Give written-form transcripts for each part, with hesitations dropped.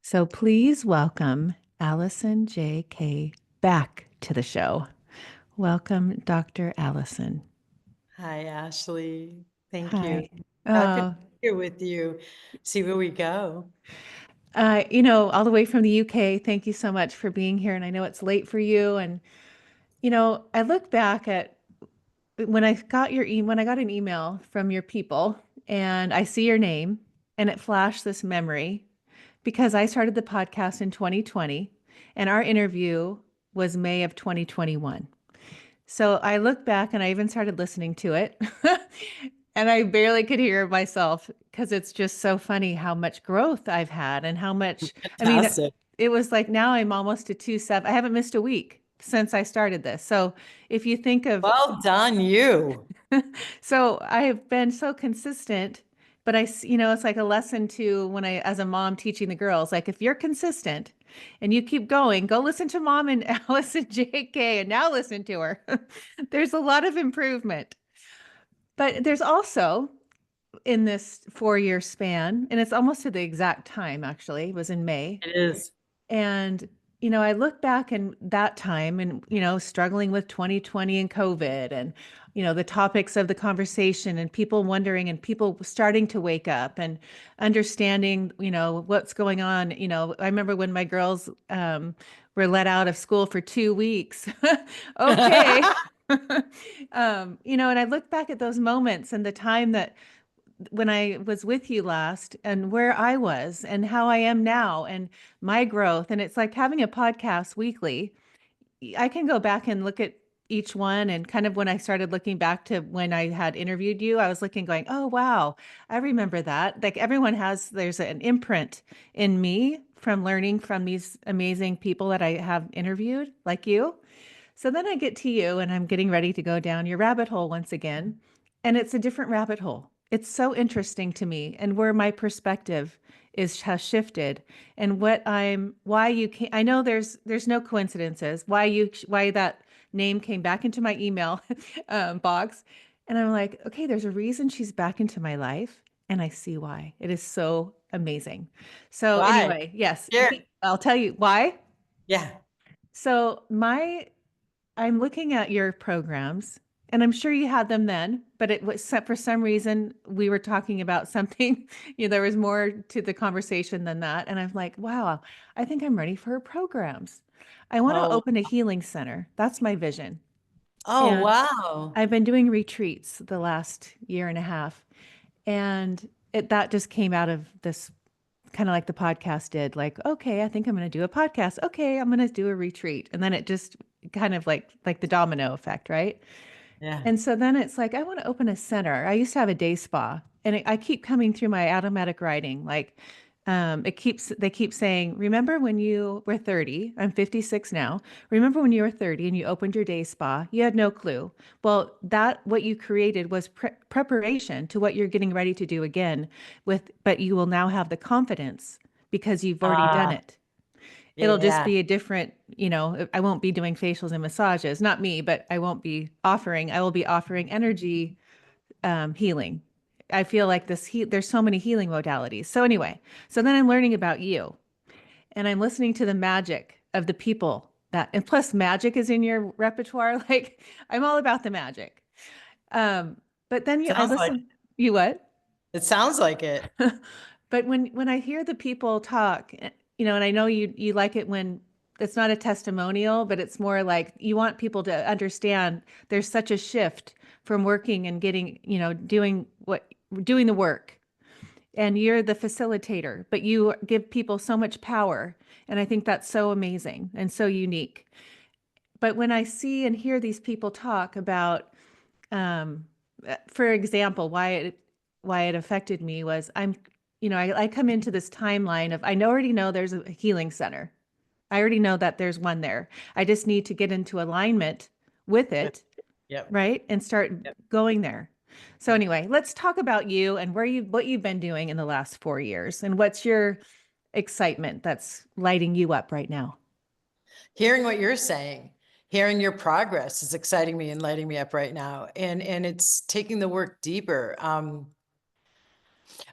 So please welcome Alison J.K. back to the show. Welcome, Dr. Allison. Hi, Ashley. Thank you. Hi. Happy to Uh, be here with you. See where we go. all the way from the UK, thank you so much for being here. And I know it's late for you. And, I look back at when I got when I got an email from your people and I see your name and it flashed this memory because I started the podcast in 2020 and our interview was May of 2021. So I look back and I even started listening to it. And I barely could hear myself because it's just so funny how much growth I've had and how much, I mean, Fantastic. it was like now I'm almost to 2.7. I haven't missed a week since I started this. So if you think of, Well done, you. so I have been so consistent, but it's like a lesson to when as a mom teaching the girls, like if you're consistent and you keep going, go listen to mom and Alison JK and now listen to her. There's a lot of improvement. But there's also in this 4 year span, and it's almost to the exact time actually, it was in May. It is. And, I look back in that time and, struggling with 2020 and COVID and, the topics of the conversation and people wondering and people starting to wake up and understanding, what's going on. I remember when my girls were let out of school for 2 weeks. Okay. And I look back at those moments and the time that when I was with you last and where I was and how I am now and my growth. And it's like having a podcast weekly. I can go back and look at each one. And kind of when I started looking back to when I had interviewed you, I was looking, going, oh, wow, I remember that. Like everyone there's an imprint in me from learning from these amazing people that I have interviewed, like you. So then I get to you and I'm getting ready to go down your rabbit hole once again. And it's a different rabbit hole. It's so interesting to me and where my perspective has shifted and why you can I know there's no coincidences, why that name came back into my email box. And I'm like, okay, there's a reason she's back into my life. And I see why. It is so amazing. So Why? anyway, yes, Here. I'll tell you why. Yeah. So I'm looking at your programs, and I'm sure you had them then, but it was for some reason we were talking about something, there was more to the conversation than that. And I'm like, wow, I think I'm ready for her programs. I want to Oh, open a healing center. That's my vision. oh, And wow. I've been doing retreats the last year and a half. And that just came out of this kind of like the podcast did, like, okay, I think I'm going to do a podcast. Okay, I'm going to do a retreat. And then it just kind of like the domino effect, right? Yeah. And so then it's like, I want to open a center. I used to have a day spa, and I keep coming through my automatic writing. Like, they keep saying, remember when you were 30? I'm 56 now. Remember when you were 30 and you opened your day spa? You had no clue. Well, what you created was preparation to what you're getting ready to do again but you will now have the confidence because you've already done Ah, it. It'll just yeah. be a different, I won't be doing facials and massages, not me, but I will be offering energy healing. I feel like there's so many healing modalities. So anyway, so then I'm learning about you and I'm listening to the magic of the people and plus magic is in your repertoire. Like I'm all about the magic. Um, but then I Sounds like listen, you what? it sounds like it. But when I hear the people talk, and I know you like it when it's not a testimonial, but it's more like you want people to understand there's such a shift from working and getting, doing the work. And you're the facilitator, but you give people so much power. And I think that's so amazing and so unique. But when I see and hear these people talk about, um, for example, why it affected me was I come into this timeline of already know there's a healing center. I already know that there's one there. I just need to get into alignment with it, Yep. right? And start Yep. going there. So Yep. anyway, let's talk about you and what you've been doing in the last 4 years and what's your excitement that's lighting you up right now. Hearing what you're saying, hearing your progress is exciting me and lighting me up right now. And it's taking the work deeper.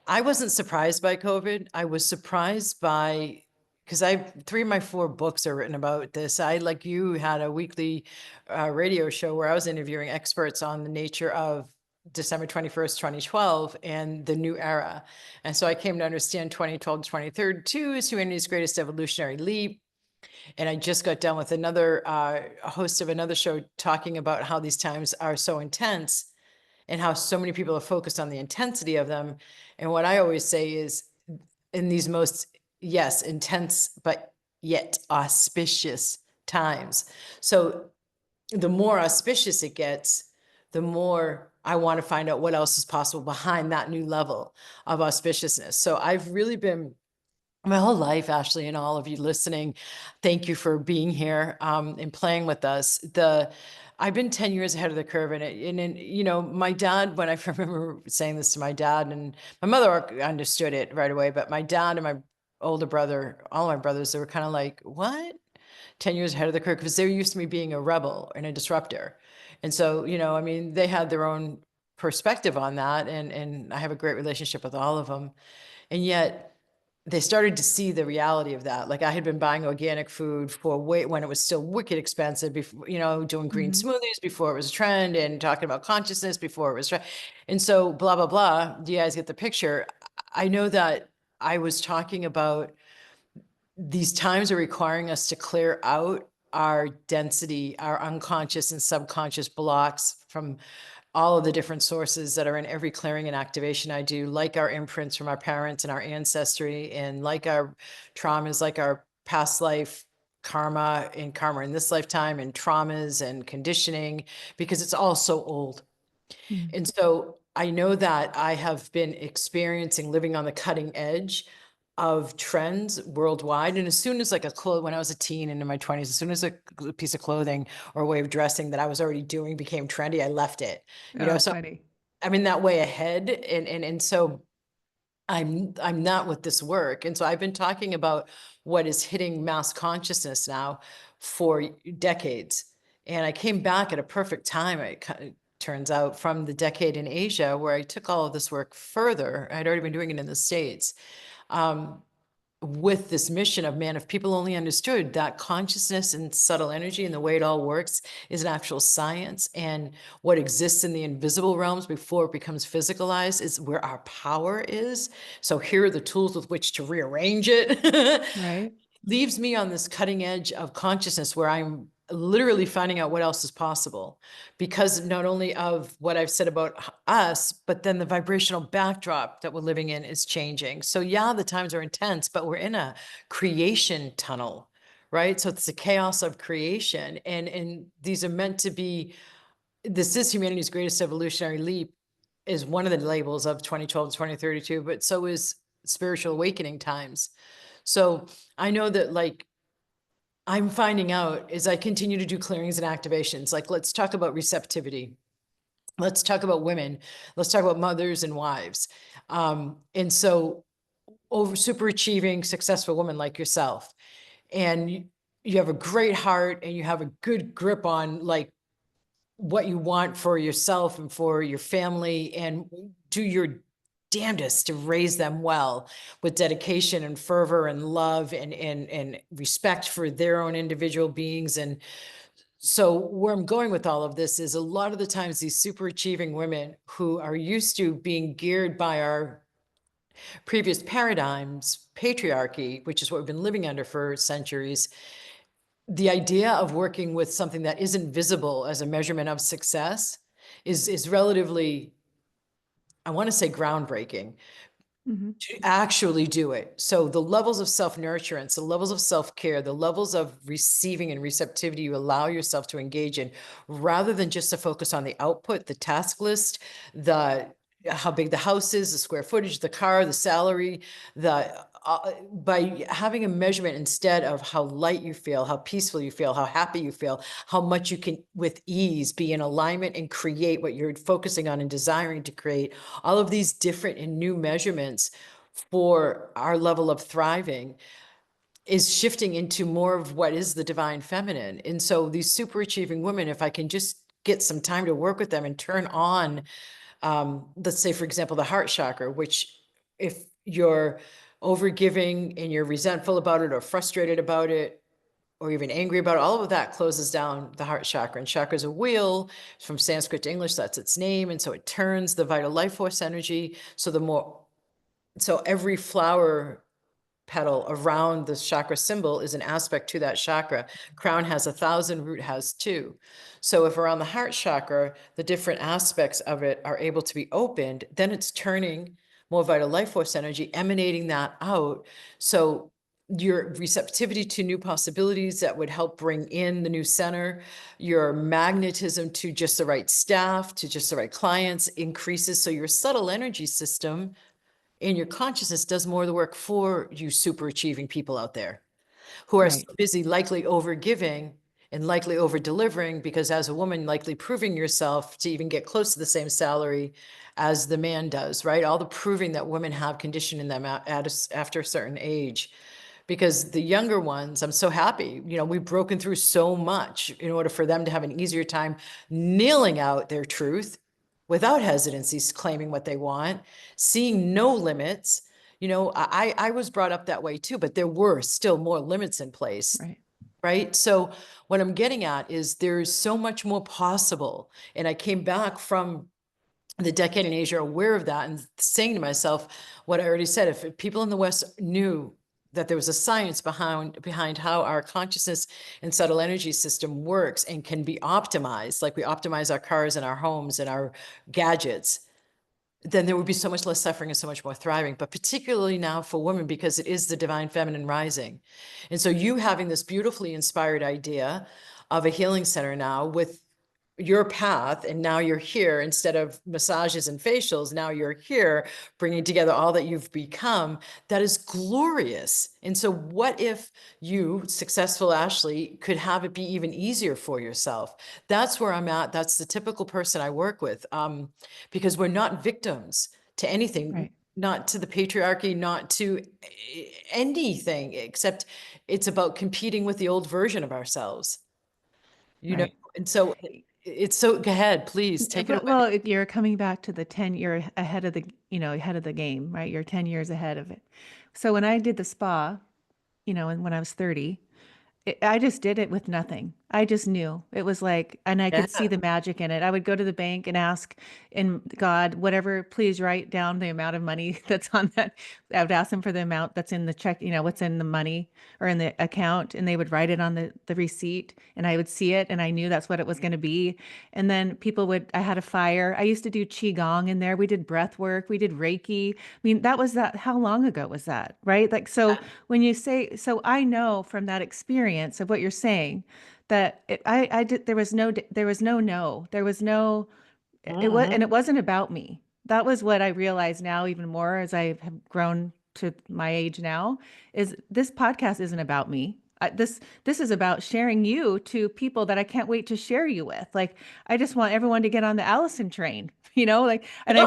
I wasn't surprised by COVID. I was surprised by because three of my four books are written about this. I, like you, had a weekly radio show where I was interviewing experts on the nature of December 21st, 2012 and the new era. And so I came to understand 2012 to 2032 is humanity's greatest evolutionary leap. And I just got done with another host of another show talking about how these times are so intense and how so many people are focused on the intensity of them. And what I always say is, in these most, yes, intense, but yet auspicious times. So the more auspicious it gets, the more I want to find out what else is possible behind that new level of auspiciousness. So I've really been my whole life, Ashley, and all of you listening, thank you for being here and playing with us. I've been 10 years ahead of the curve, and you know, my dad, when I remember saying this to my dad, and my mother understood it right away, but my dad and my older brother, all my brothers, they were kind of like, what? 10 years ahead of the curve, because they're used to me being a rebel and a disruptor. And so, you know, I mean, they had their own perspective on that, and I have a great relationship with all of them. And yet, they started to see the reality of that. Like I had been buying organic food for when it was still wicked expensive, before, you know, doing green Mhm. smoothies before it was a trend, and talking about consciousness before it was trend. And so blah, blah, blah. Do you guys get the picture? I know that I was talking about these times are requiring us to clear out our density, our unconscious and subconscious blocks from all of the different sources that are in every clearing and activation I do, like our imprints from our parents and our ancestry, and like our traumas, like our past life karma in this lifetime, and traumas and conditioning, because it's all so old. Mm. And so I know that I have been experiencing living on the cutting edge of trends worldwide. And as soon as when I was a teen and in my 20s, as soon as a piece of clothing or a way of dressing that I was already doing became trendy, I left it. You know, Oh, so funny. I'm in that way ahead. And so I'm not with this work. And so I've been talking about what is hitting mass consciousness now for decades. And I came back at a perfect time, it turns out, from the decade in Asia, where I took all of this work further. I'd already been doing it in the States. With this mission of, man, if people only understood that consciousness and subtle energy and the way it all works is an actual science, and what exists in the invisible realms before it becomes physicalized is where our power is. So here are the tools with which to rearrange it. Right. Leaves me on this cutting edge of consciousness where I'm literally finding out what else is possible, because not only of what I've said about us, but then the vibrational backdrop that we're living in is changing. So yeah, the times are intense, but we're in a creation tunnel, right? So it's the chaos of creation. And these are meant to be, this is humanity's greatest evolutionary leap, is one of the labels of 2012 to 2032, but so is spiritual awakening times. So I know that, like, I'm finding out as I continue to do clearings and activations, like, let's talk about receptivity. Let's talk about women. Let's talk about mothers and wives. And so super achieving, successful woman like yourself, and you have a great heart and you have a good grip on, like, what you want for yourself and for your family, and do your damnedest to raise them well with dedication and fervor and love and respect for their own individual beings. And so where I'm going with all of this is, a lot of the times these super achieving women who are used to being geared by our previous paradigms, patriarchy, which is what we've been living under for centuries, the idea of working with something that isn't visible as a measurement of success is relatively, I want to say, groundbreaking Mhm. to actually do it. So the levels of self-nurturance, the levels of self-care, the levels of receiving and receptivity you allow yourself to engage in, rather than just to focus on the output, the task list, the how big the house is, the square footage, the car, the salary, by having a measurement instead of how light you feel, how peaceful you feel, how happy you feel, how much you can with ease be in alignment and create what you're focusing on and desiring to create, all of these different and new measurements for our level of thriving is shifting into more of what is the divine feminine. And so these super achieving women, if I can just get some time to work with them and turn on, let's say, for example, the heart chakra, which, if you're overgiving and you're resentful about it or frustrated about it, or even angry about it, all of that closes down the heart chakra. And chakra is a wheel. From Sanskrit to English, that's its name. And so it turns the vital life force energy. So every flower petal around the chakra symbol is an aspect to that chakra. Crown has 1,000, root has 2. So if around the heart chakra, the different aspects of it are able to be opened, then it's turning more vital life force energy, emanating that out. So your receptivity to new possibilities that would help bring in the new center, your magnetism to just the right staff, to just the right clients increases. So your subtle energy system in your consciousness does more of the work for you super achieving people out there who are so Right. busy likely over giving and likely over delivering, because as a woman likely proving yourself to even get close to the same salary as the man does, right? All the proving that women have conditioned in them after a certain age. Because the younger ones, I'm so happy, we've broken through so much in order for them to have an easier time nailing out their truth without hesitancies, claiming what they want, seeing no limits. I was brought up that way too, but there were still more limits in place. Right. Right. So what I'm getting at is there's so much more possible. And I came back from the decade in Asia aware of that and saying to myself what I already said: if people in the West knew that there was a science behind how our consciousness and subtle energy system works and can be optimized, like we optimize our cars and our homes and our gadgets, then there would be so much less suffering and so much more thriving, but particularly now for women, because it is the divine feminine rising. And so you having this beautifully inspired idea of a healing center now with your path, and now you're here instead of massages and facials, now you're here bringing together all that you've become, that is glorious. And so what if you, successful Ashley, could have it be even easier for yourself? That's where I'm at. That's the typical person I work with, because we're not victims to anything, Right. not to the patriarchy, not to anything, except it's about competing with the old version of ourselves, you know? Right. And so it's so, go ahead, please take it But, away. well, you're coming back to the 10, you're ahead of the, ahead of the game, right? You're 10 years ahead of it. So when I did the spa, and when I was 30, I just did it with nothing. I just knew. It was like, and I Yeah. could see the magic in it. I would go to the bank and ask, and God, whatever, please write down the amount of money that's on that. I would ask them for the amount that's in the check, what's in the money or in the account, and they would write it on the receipt, and I would see it, and I knew that's what it was going to be. And then I had a fire. I used to do qigong in there. We did breath work. We did Reiki. I mean, how long ago was that, right? Like, so when you say, so I know from that experience of what you're saying that I did, there was no, it was, and Mhm. it wasn't about me. That was what I realize now, even more as I have grown to my age now, is this podcast isn't about me. This is about sharing you to people that I can't wait to share you with. Like, I just want everyone to get on the Allison train, like, and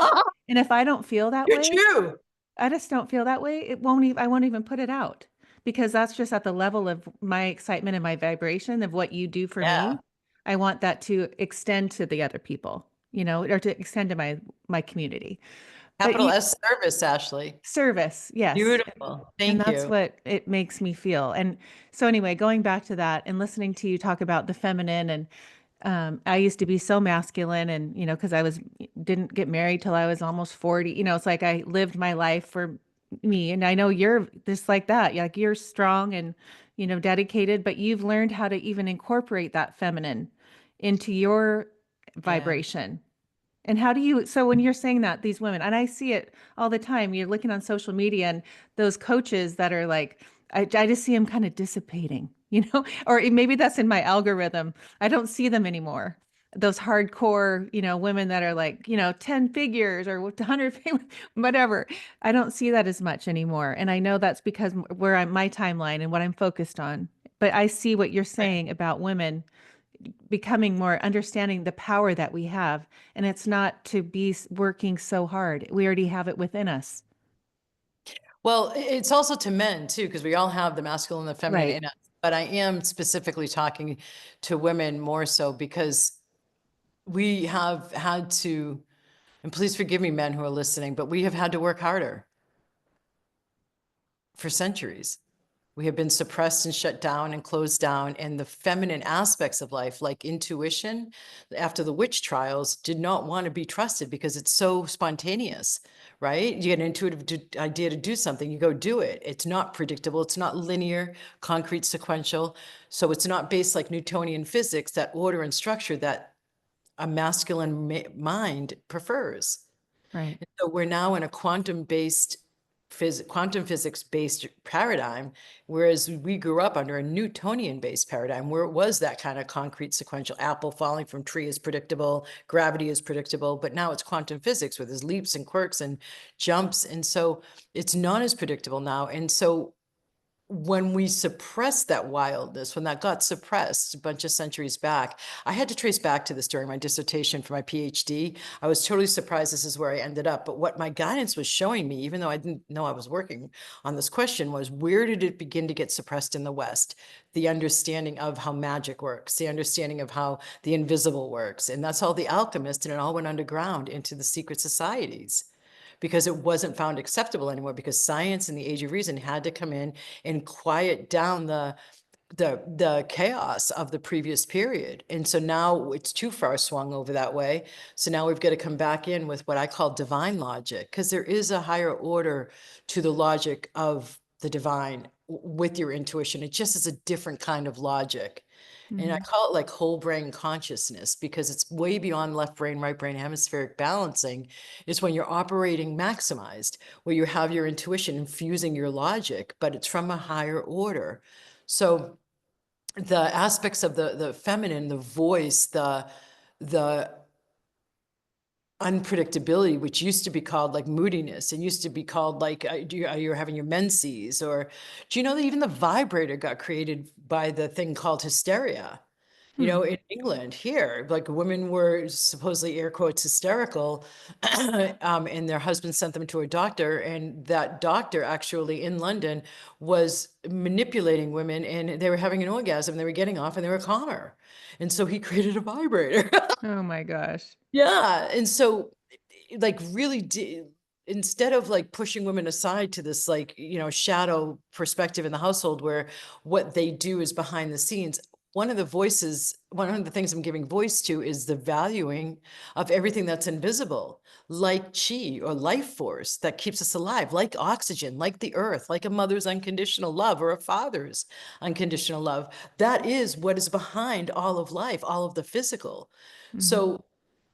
if I don't feel that You're way, true. I just don't feel that way. I won't even put it out because that's just at the level of my excitement and my vibration of what you do for Yeah. me. I want that to extend to the other people, or to extend to my community. But Capital S service, Ashley. service, yes. Beautiful. And Thank that's you. what it makes me feel. And so anyway, going back to that and listening to you talk about the feminine, and I used to be so masculine, and because didn't get married till I was almost 40. It's like I lived my life for me, and I know you're just like that. Like, you're strong and dedicated, but you've learned how to even incorporate that feminine into your Yeah. vibration. And how do you, so when you're saying that, these women, and I see it all the time, you're looking on social media and those coaches that are like, I just see them kind of dissipating, or maybe that's in my algorithm. I don't see them anymore. Those hardcore, women that are like, 10 figures or 100, whatever. I don't see that as much anymore. And I know that's because my timeline and what I'm focused on. But I see what you're Right. saying about women becoming more understanding the power that we have. And it's not to be working so hard. We already have it within us. Well, it's also to men too, because we all have the masculine and the feminine Right. in us. But I am specifically talking to women more so because we have had to, and please forgive me, men who are listening, but we have had to work harder. for centuries. We have been suppressed and shut down and closed down, and the feminine aspects of life, like intuition, after the witch trials, did not want to be trusted because it's so spontaneous, right? You get an intuitive idea to do something, you go do it. It's not predictable, it's not linear, concrete, sequential. So it's not based like Newtonian physics, that order and structure that a masculine mind prefers. Right. So we're now in a quantum physics based paradigm, whereas we grew up under a Newtonian based paradigm where it was that kind of concrete sequential apple falling from tree is predictable, gravity is predictable, but now it's quantum physics with its leaps and quirks and jumps. And so it's not as predictable now. And so when we suppressed that wildness, when that got suppressed a bunch of centuries back, I had to trace back to this during my dissertation for my PhD. I was totally surprised this is where I ended up. But what my guidance was showing me, even though I didn't know I was working on this question, was where did it begin to get suppressed in the West? The understanding of how magic works, the understanding of how the invisible works. And that's all the alchemists, and it all went underground into the secret societies, because it wasn't found acceptable anymore, because science and the age of reason had to come in and quiet down the chaos of the previous period. And so now it's too far swung over that way. So now we've got to come back in with what I call divine logic, because there is a higher order to the logic of the divine with your intuition. It just is a different kind of logic. And I call it like whole brain consciousness, because it's way beyond left brain, right brain, hemispheric balancing. It's when you're operating maximized, where you have your intuition infusing your logic, but it's from a higher order. So the aspects of the feminine, the voice, the unpredictability, which used to be called like moodiness, and used to be called like you're having your menses, or do you know that even the vibrator got created by the thing called hysteria? You know, in England here, like women were supposedly air quotes hysterical, and their husband sent them to a doctor, and that doctor actually in London was manipulating women, and they were having an orgasm, they were getting off, and they were calmer. And so he created a vibrator. Oh my gosh. Yeah. And so like really instead of like pushing women aside to this like, you know, shadow perspective in the household where what they do is behind the scenes, one of the things I'm giving voice to is the valuing of everything that's invisible, like chi or life force that keeps us alive, like oxygen, like the earth, like a mother's unconditional love or a father's unconditional love. That is what is behind all of life, all of the physical. So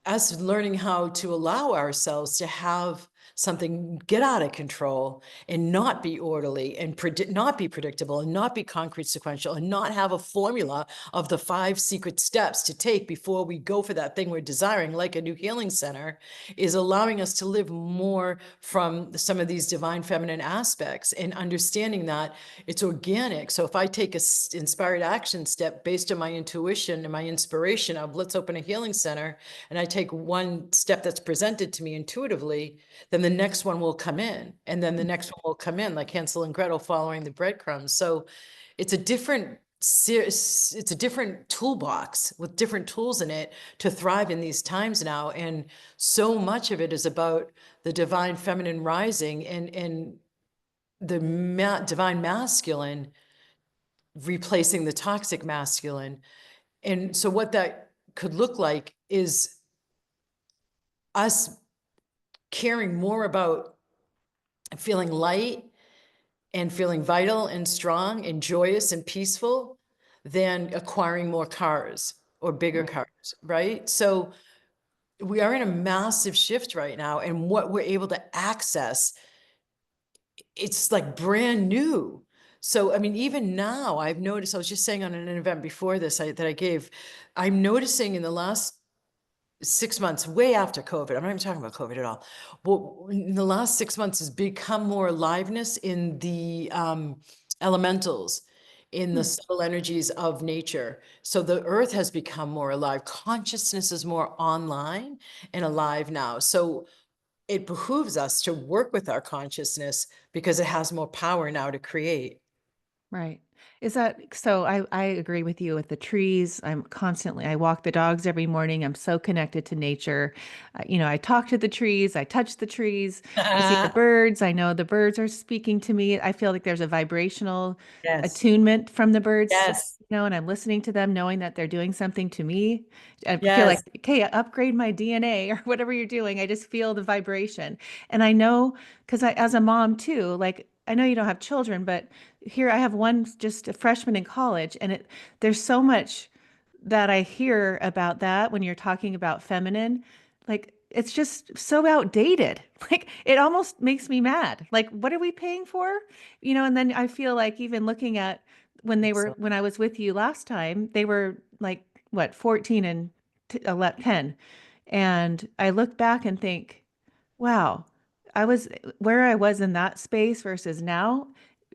us learning how to allow ourselves to have something get out of control and not be orderly and not be predictable and not be concrete sequential and not have a formula of the 5 secret steps to take before we go for that thing we're desiring, like a new healing center, is allowing us to live more from some of these divine feminine aspects and understanding that it's organic. So if I take a inspired action step based on my intuition and my inspiration of let's open a healing center, and I take one step that's presented to me intuitively, then the next one will come in, and then the next one will come in, like Hansel and Gretel following the breadcrumbs. So it's a different toolbox with different tools in it to thrive in these times now. And so much of it is about the divine feminine rising and the divine masculine replacing the toxic masculine. And so what that could look like is us caring more about feeling light and feeling vital and strong and joyous and peaceful than acquiring more cars or bigger cars, right? So we are in a massive shift right now, and what we're able to access, it's like brand new. So, I mean, even now I've noticed, I was just saying on an event before this that I gave, I'm noticing in the last 6 months, way after COVID, I'm not even talking about COVID at all. Well, in the last 6 months has become more aliveness in the elementals, in the subtle energies of nature. So the earth has become more alive. Consciousness is more online and alive now. So it behooves us to work with our consciousness because it has more power now to create. Right. Is that so? I agree with you with the trees. I walk the dogs every morning. I'm so connected to nature. I talk to the trees, I touch the trees, I see the birds. I know the birds are speaking to me. I feel like there's a vibrational Yes. attunement from the birds, Yes. and I'm listening to them, knowing that they're doing something to me. I feel like, Yes. okay, upgrade my DNA or whatever you're doing. I just feel the vibration. And I know because as a mom too, like, I know you don't have children, but here I have one just a freshman in college, and there's so much that I hear about that when you're talking about feminine. Like, it's just so outdated. Like, it almost makes me mad. Like, what are we paying for? And then I feel like even looking at So when I was with you last time, they were like what, 14 and 10. And I look back and think, wow, I was where I was in that space versus now,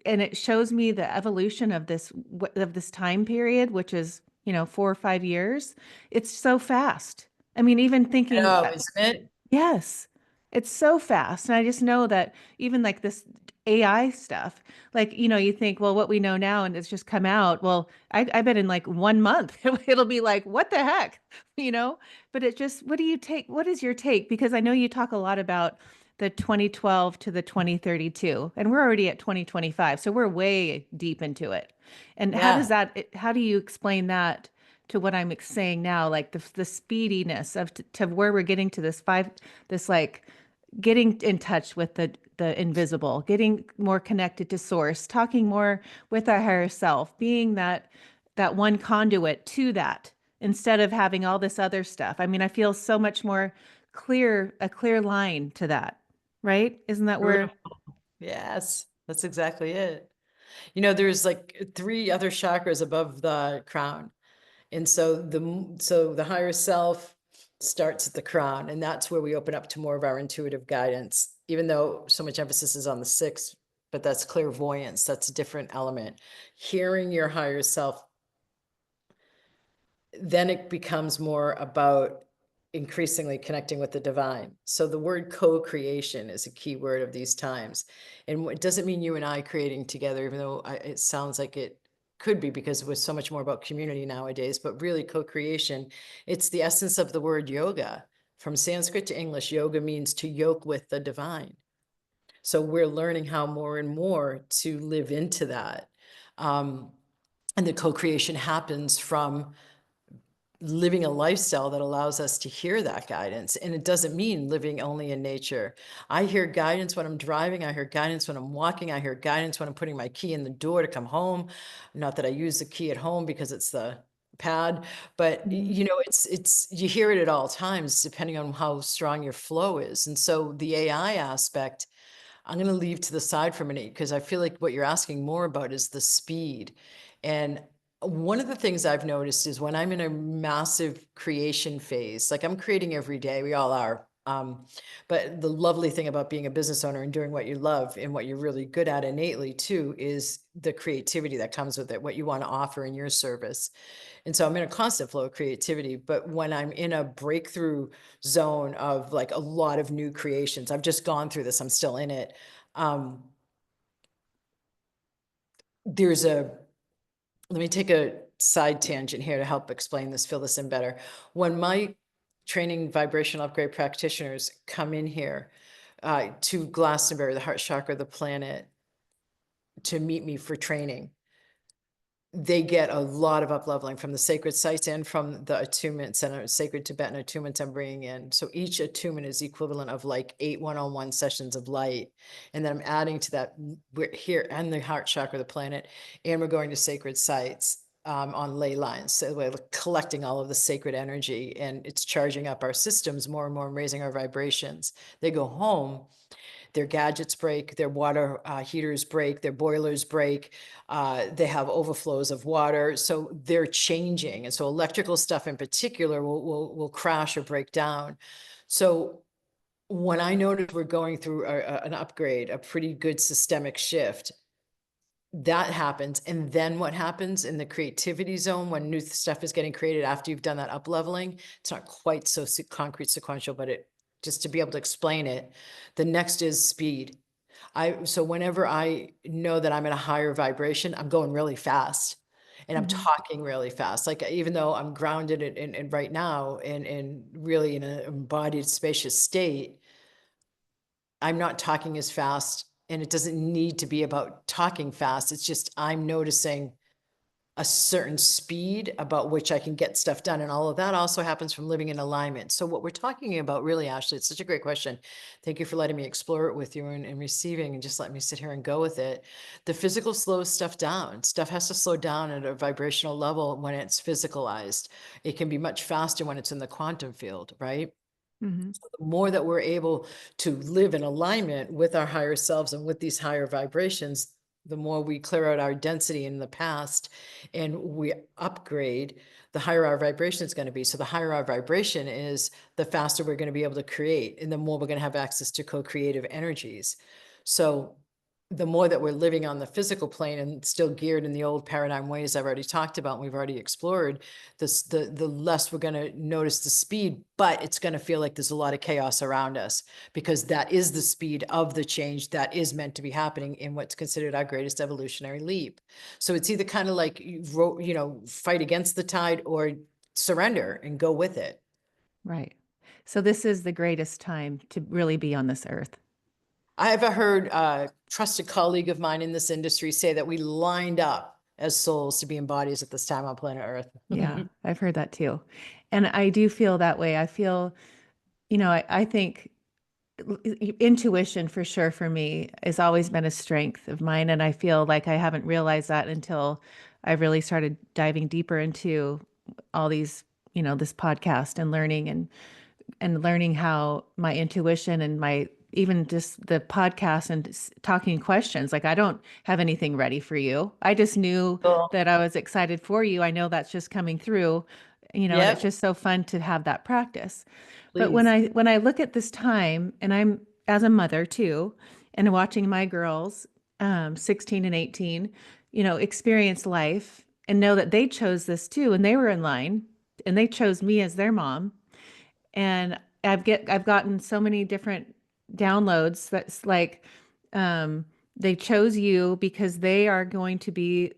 and it shows me the evolution of this time period, which is, 4 or 5 years. It's so fast. I mean, even I thinking, know, isn't it? yes, it's so fast. And I just know that even like this AI stuff, like, you think, well, what we know now and it's just come out. Well, I bet in like 1 month, it'll be like, what the heck, you know? But it just, what do you take? What is your take? Because I know you talk a lot about the 2012 to the 2032, and we're already at 2025. So we're way deep into it. And Yeah. how do you explain that to what I'm saying now, like the speediness of to where we're getting to this like getting in touch with the invisible, getting more connected to source, talking more with our higher self, being that one conduit to that instead of having all this other stuff. I mean, I feel so much more a clear line to that, right? Isn't that where? Beautiful. Yes, that's exactly it. There's like three other chakras above the crown. And so the higher self starts at the crown, and that's where we open up to more of our intuitive guidance, even though so much emphasis is on the sixth, but that's clairvoyance. That's a different element. Hearing your higher self, then it becomes more about increasingly connecting with the divine. So the word co-creation is a key word of these times. And it doesn't mean you and I creating together, even though it sounds like it could be, because we're so much more about community nowadays, but really co-creation, it's the essence of the word yoga. From Sanskrit to English, yoga means to yoke with the divine. So we're learning how more and more to live into that. And the co-creation happens from living a lifestyle that allows us to hear that guidance. And it doesn't mean living only in nature. I hear guidance when I'm driving. I hear guidance when I'm walking. I hear guidance when I'm putting my key in the door to come home. Not that I use the key at home because it's the pad, but Mhm. it's you hear it at all times depending on how strong your flow is. And so the AI aspect, I'm going to leave to the side for a minute, because I feel like what you're asking more about is the speed. And one of the things I've noticed is when I'm in a massive creation phase, like I'm creating every day, we all are. But the lovely thing about being a business owner and doing what you love and what you're really good at innately too is the creativity that comes with it, what you want to offer in your service. And so I'm in a constant flow of creativity. But when I'm in a breakthrough zone of like a lot of new creations, I've just gone through this, I'm still in it. Um, there's a, let me take a side tangent here to help explain this, fill this in better. When my training vibrational upgrade practitioners come in here to Glastonbury, the heart chakra, the planet, to meet me for training, they get a lot of up-leveling from the sacred sites and from the attunements and sacred Tibetan attunements I'm bringing in. So each attunement is equivalent of like 8 one-on-one sessions of light. And then I'm adding to that, we're here and the heart chakra, the planet, and we're going to sacred sites on ley lines. So we're collecting all of the sacred energy, and it's charging up our systems more and more and raising our vibrations. They go home, their gadgets break, their water heaters break, their boilers break, they have overflows of water. So they're changing. And so electrical stuff in particular will crash or break down. So when I notice we're going through an upgrade, a pretty good systemic shift, that happens. And then what happens in the creativity zone when new stuff is getting created after you've done that up leveling, it's not quite so concrete sequential, but just to be able to explain it, the next is speed. So whenever I know that I'm in a higher vibration, I'm going really fast and I'm Mhm. talking really fast. Like even though I'm grounded in right now and really in an embodied spacious state, I'm not talking as fast, and it doesn't need to be about talking fast. It's just I'm noticing a certain speed about which I can get stuff done. And all of that also happens from living in alignment. So what we're talking about really, Ashley, it's such a great question. Thank you for letting me explore it with you and receiving and just let me sit here and go with it. The physical slows stuff down. Stuff has to slow down at a vibrational level when it's physicalized. It can be much faster when it's in the quantum field, right? Mhm. The more that we're able to live in alignment with our higher selves and with these higher vibrations, the more we clear out our density in the past and we upgrade, the higher our vibration is going to be. So the higher our vibration is, the faster we're going to be able to create, and the more we're going to have access to co-creative energies. So the more that we're living on the physical plane and still geared in the old paradigm ways I've already talked about and we've already explored, the less we're going to notice the speed, but it's going to feel like there's a lot of chaos around us, because that is the speed of the change that is meant to be happening in what's considered our greatest evolutionary leap. So it's either kind of like fight against the tide or surrender and go with it. Right. So this is the greatest time to really be on this earth. I have heard a trusted colleague of mine in this industry say that we lined up as souls to be in bodies at this time on planet Earth. Yeah, I've heard that too. And I do feel that way. I feel, I think intuition for sure for me has always been a strength of mine. And I feel like I haven't realized that until I really started diving deeper into all these, this podcast and learning how my intuition and my even just the podcast and talking questions. Like, I don't have anything ready for you. I just knew Cool. that I was excited for you. I know that's just coming through, and it's Yep, just so fun to have that practice. But when please. I look at this time, and I'm as a mother too, and watching my girls, 16 and 18, experience life and know that they chose this too, and they were in line, and they chose me as their mom. And I've gotten so many different downloads that's like, um they chose you because they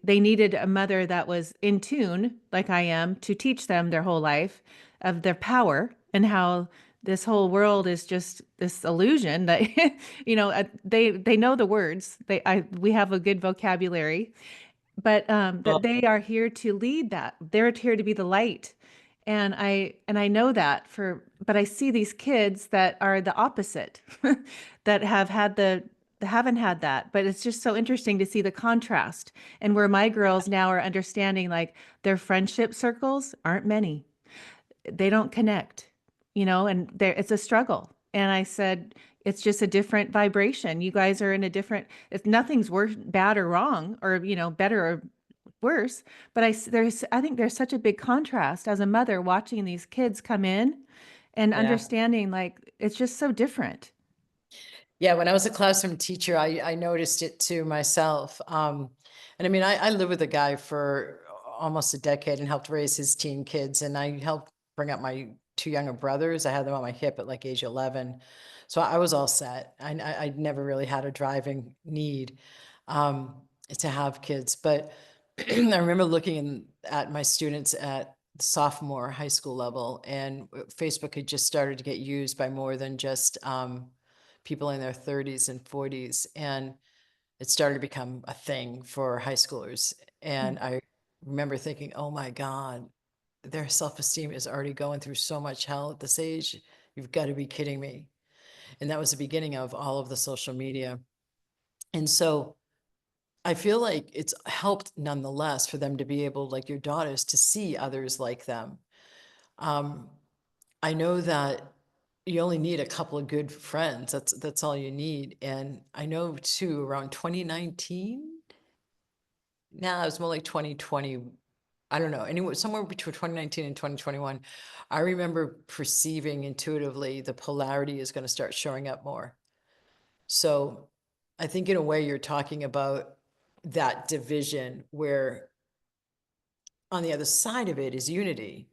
needed a mother that was in tune like I am to teach them their whole life of their power and how this whole world is just this illusion that they know the words. We have a good vocabulary, but that they are here to lead that. They're here to be the light. And I know that but I see these kids that are the opposite, that haven't had that. But it's just so interesting to see the contrast, and where my girls now are understanding, like, their friendship circles aren't many. They don't connect, and it's a struggle. And I said, it's just a different vibration. You guys are in a different, if nothing's worse, bad or wrong, or, better or worse. But I think there's such a big contrast as a mother watching these kids come in and Yeah. understanding, like, it's just so different. Yeah, when I was a classroom teacher, I noticed it too myself. And I mean, I lived with a guy for almost a decade and helped raise his teen kids. And I helped bring up my two younger brothers. I had them on my hip at like age 11. So I was all set. I'd never really had a driving need um, to have kids. But I remember at my students at sophomore high school level, and Facebook had just started to get used by more than just people in their 30s and 40s. And it started to become a thing for high schoolers. Yeah. And I remember thinking, oh my God, their self-esteem is already going through so much hell at this age. You've got to be kidding me. And that was the beginning of all of the social media. And so I feel like it's helped nonetheless for them to be able, like your daughters, to see others like them. Um, I know that you only need a couple of good friends. That's all you need. And I know too, around 2019, now it was more like 2020. I don't know, anywhere somewhere between 2019 and 2021. I remember perceiving intuitively the polarity is going to start showing up more. So I think in a way you're talking about that division where on the other side of it is unity.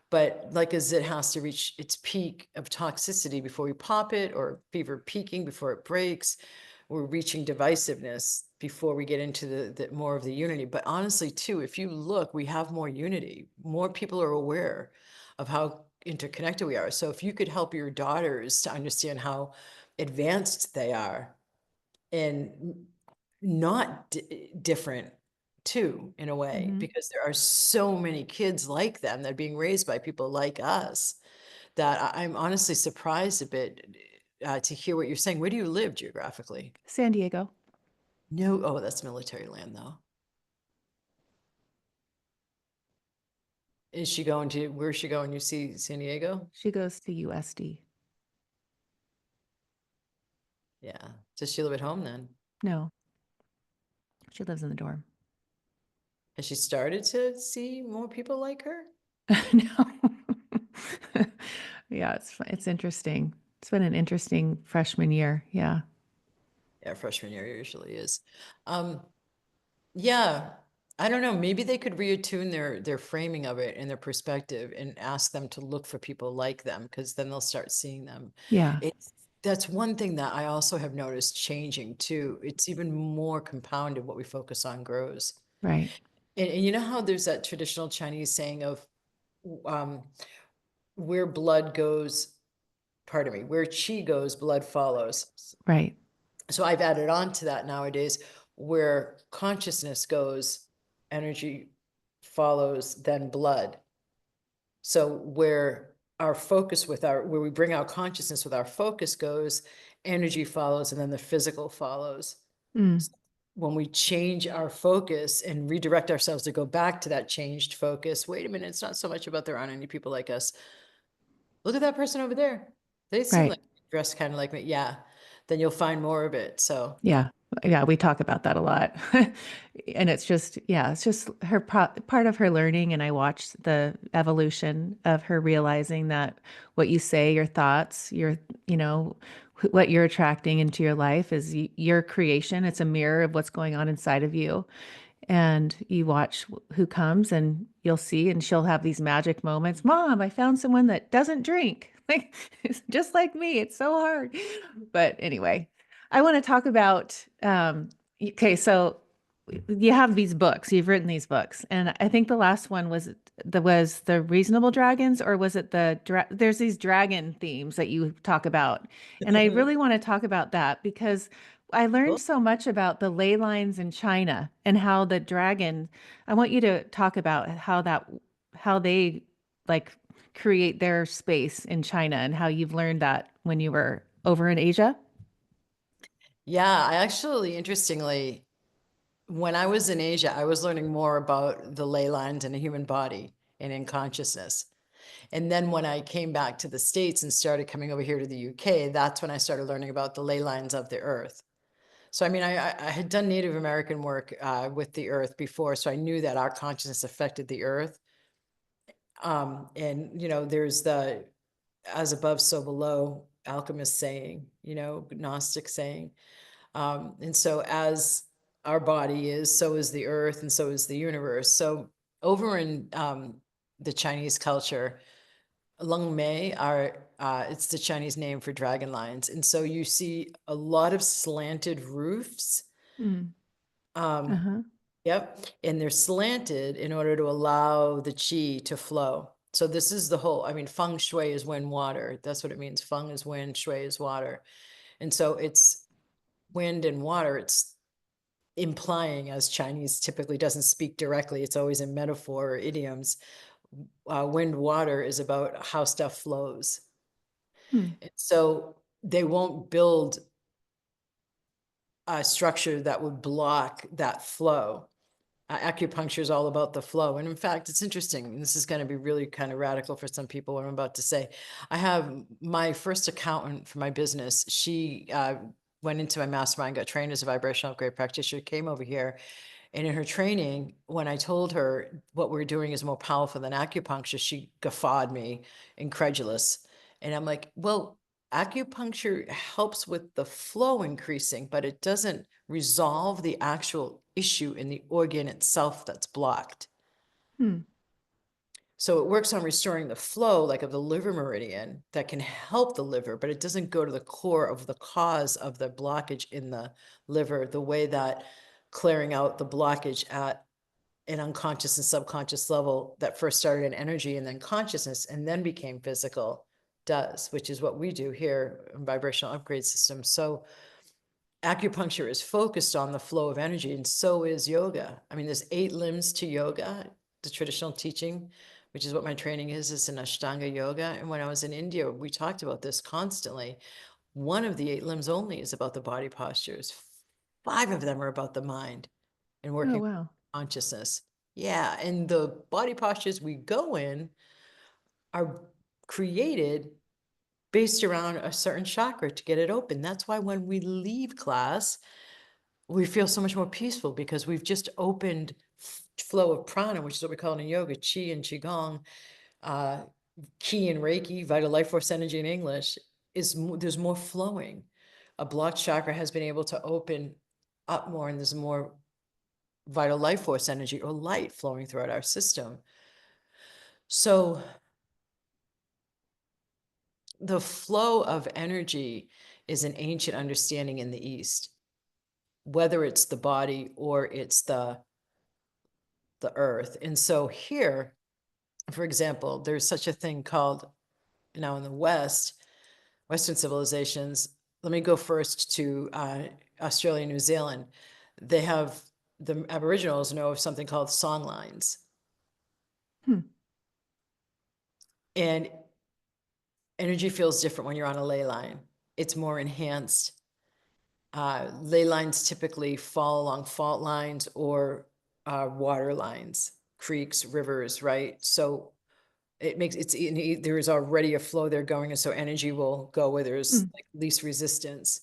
But like as it has to reach its peak of toxicity before we pop it, or fever peaking before it breaks, we're reaching divisiveness before we get into the more of the unity. But honestly, too, if you look, we have more unity. More people are aware of how interconnected we are. So if you could help your daughters to understand how advanced they are and not different too, in a way, Mhm. because there are so many kids like them that are being raised by people like us that I'm honestly surprised a bit to hear what you're saying. Where do you live geographically? San Diego. No, oh, that's military land though. Is she going to, where's she going? You see San Diego? She goes to USD. Yeah. Does she live at home then? No, she lives in the dorm. Has she started to see more people like her? No. Yeah, it's interesting. It's been an interesting freshman year. Yeah. Yeah, freshman year usually is. Um, yeah, I don't know. Maybe they could reattune their framing of it and their perspective and ask them to look for people like them, because then they'll start seeing them. Yeah. It's that's one thing that I also have noticed changing too. It's even more compounded what we focus on grows. Right. And you know how there's that traditional Chinese saying of um, where blood goes, pardon me, where chi goes, blood follows. Right. So I've added on to that nowadays, where consciousness goes, energy follows, then blood. So where our focus with our, where we bring our consciousness with our focus goes, energy follows, and then the physical follows. Mm. When we change our focus and redirect ourselves to go back to that changed focus, wait a minute, it's not so much about there aren't any people like us. Look at that person over there. They seem Right. like dressed kind of like me. Yeah. Then you'll find more of it. So Yeah. Yeah, we talk about that a lot. And it's just, yeah, it's just her part of her learning. And I watched the evolution of her realizing that what you say, your thoughts, you know, what you're attracting into your life is your creation. It's a mirror of what's going on inside of you. And you watch who comes and you'll see, and she'll have these magic moments. Mom, I found someone that doesn't drink. Like, it's just like me. It's so hard. But anyway, I want to talk about, okay, so you have these books, you've written these books. And I think the last one was the Reasonable Dragons, or was it there's these dragon themes that you talk about. And I really want to talk about that because I learned cool. so much about the ley lines in China and how the dragon, I want you to talk about how they like create their space in China and how you've learned that when you were over in Asia. Yeah, I actually, interestingly, when I was in Asia, I was learning more about the ley lines in the human body and in consciousness. And then when I came back to the States and started coming over here to the UK, that's when I started learning about the ley lines of the earth. So, I mean, I had done Native American work with the earth before, so I knew that our consciousness affected the earth. And, you know, there's the as above, so below alchemist saying, you know, Gnostic saying. And so as our body is, so is the earth, and so is the universe. So over in the Chinese culture, Lung Mei are it's the Chinese name for dragon lines. And so you see a lot of slanted roofs. Mm. Um, Uh-huh. yep. And they're slanted in order to allow the chi to flow. So this is the whole, I mean, feng shui is wind water. That's what it means. Feng is wind, shui is water. And so it's wind and water. It's implying, as Chinese typically doesn't speak directly, it's always in metaphor or idioms. Wind water is about how stuff flows. Hmm. And so they won't build a structure that would block that flow. Acupuncture is all about the flow. And in fact, it's interesting. And this is going to be really kind of radical for some people, what I'm about to say. I have my first accountant for my business. She went into my mastermind, got trained as a vibrational upgrade practitioner, came over here. And in her training, when I told her what we're doing is more powerful than acupuncture, she guffawed me, incredulous. And I'm like, well, acupuncture helps with the flow increasing, but it doesn't resolve the actual issue in the organ itself that's blocked. Hmm. So it works on restoring the flow, like of the liver meridian, that can help the liver, but it doesn't go to the core of the cause of the blockage in the liver, the way that clearing out the blockage at an unconscious and subconscious level that first started in energy and then consciousness and then became physical does, which is what we do here in Vibrational Upgrade System. So acupuncture is focused on the flow of energy, and so is yoga. I mean, there's 8 limbs to yoga, the traditional teaching, which is what my training is an Ashtanga yoga. And when I was in India, we talked about this constantly. One of the 8 limbs only is about the body postures. 5 of them are about the mind and Oh, working wow. consciousness. Yeah, and the body postures we go in are created based around a certain chakra to get it open. That's why when we leave class, we feel so much more peaceful because we've just opened flow of prana, which is what we call it in yoga, chi and qigong, uh, ki and reiki, vital life force energy in English, there's more flowing. A blocked chakra has been able to open up more, and there's more vital life force energy or light flowing throughout our system. So the flow of energy is an ancient understanding in the East, whether it's the body or it's the earth. And so here, for example, there's such a thing called, now in the Western civilizations, let me go first to Australia and New Zealand. They have, the Aboriginals know of something called song lines. Hmm. And energy feels different when you're on a ley line. It's more enhanced. Ley lines typically fall along fault lines or water lines, creeks, rivers, right? So it makes there is already a flow there going, and so energy will go where there's like least resistance.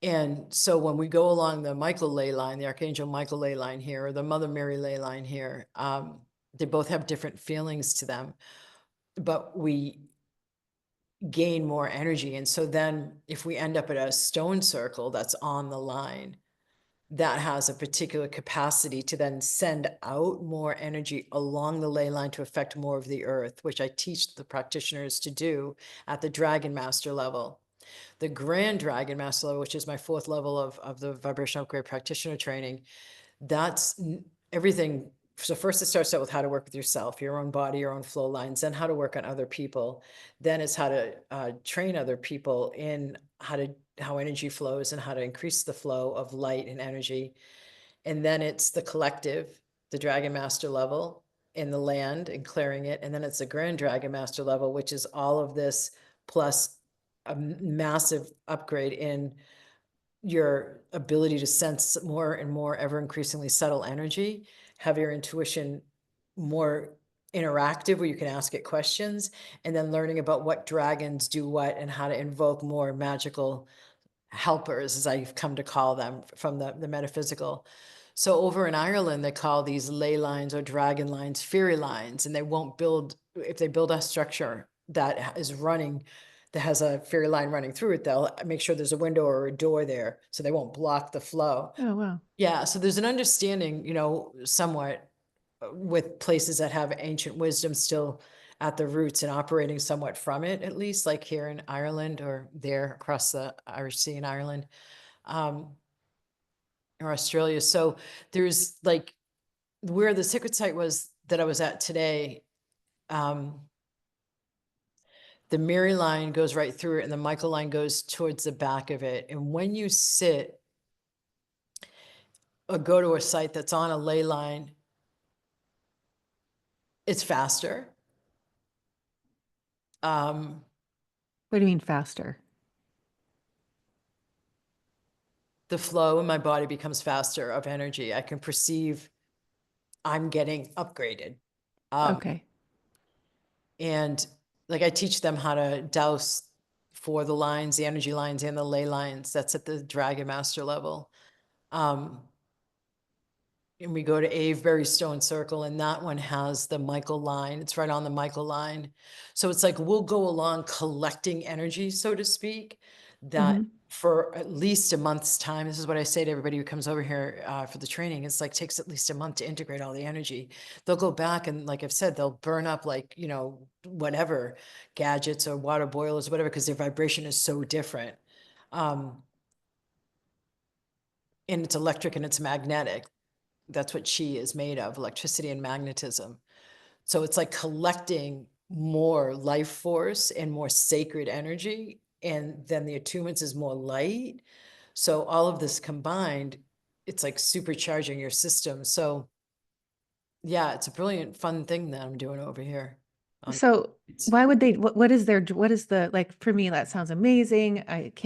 And so when we go along the Michael ley line, the Archangel Michael ley line here, or the Mother Mary ley line here, they both have different feelings to them, but we gain more energy. And so then if we end up at a stone circle that's on the line, that has a particular capacity to then send out more energy along the ley line to affect more of the earth, which I teach the practitioners to do at the Dragon Master level. The Grand Dragon Master level, which is my 4th level of the Vibrational Upgrade practitioner training, that's everything. So first it starts out with how to work with yourself, your own body, your own flow lines, then how to work on other people. Then it's how to train other people in how energy flows and how to increase the flow of light and energy. And then it's the collective, the Dragon Master level in the land and clearing it. And then it's the Grand Dragon Master level, which is all of this plus a massive upgrade in your ability to sense more and more ever increasingly subtle energy, have your intuition more interactive where you can ask it questions, and then learning about what dragons do what and how to invoke more magical helpers, as I've come to call them from the metaphysical. So over in Ireland, they call these ley lines or dragon lines fairy lines, and they won't build, if they build a structure that is running, that has a fairy line running through it, they'll make sure there's a window or a door there so they won't block the flow. Oh, wow. Yeah, so there's an understanding, somewhat with places that have ancient wisdom still at the roots and operating somewhat from it, at least like here in Ireland or there across the Irish Sea in Ireland, or Australia. So there's like where the sacred site was that I was at today, the Mary line goes right through it and the Michael line goes towards the back of it. And when you sit or go to a site that's on a ley line, it's faster. What do you mean faster? The flow in my body becomes faster of energy. I can perceive I'm getting upgraded. Okay. And like I teach them how to douse for the lines, the energy lines and the ley lines. That's at the Dragon Master level. And we go to Avebury Stone Circle, and that one has the Michael line. It's right on the Michael line. So it's like we'll go along collecting energy, so to speak, that for at least a month's time. This is what I say to everybody who comes over here for the training. It's like, takes at least a month to integrate all the energy. They'll go back and, like I've said, they'll burn up, like, you know, whatever gadgets or water boilers, whatever, because their vibration is so different. And it's electric and it's magnetic. That's what chi is made of, electricity and magnetism. So it's like collecting more life force and more sacred energy. And then the attunements is more light. So all of this combined, it's like supercharging your system. So yeah, it's a brilliant, fun thing that I'm doing over here. So why would they, what is their, what is the, like, for me, that sounds amazing.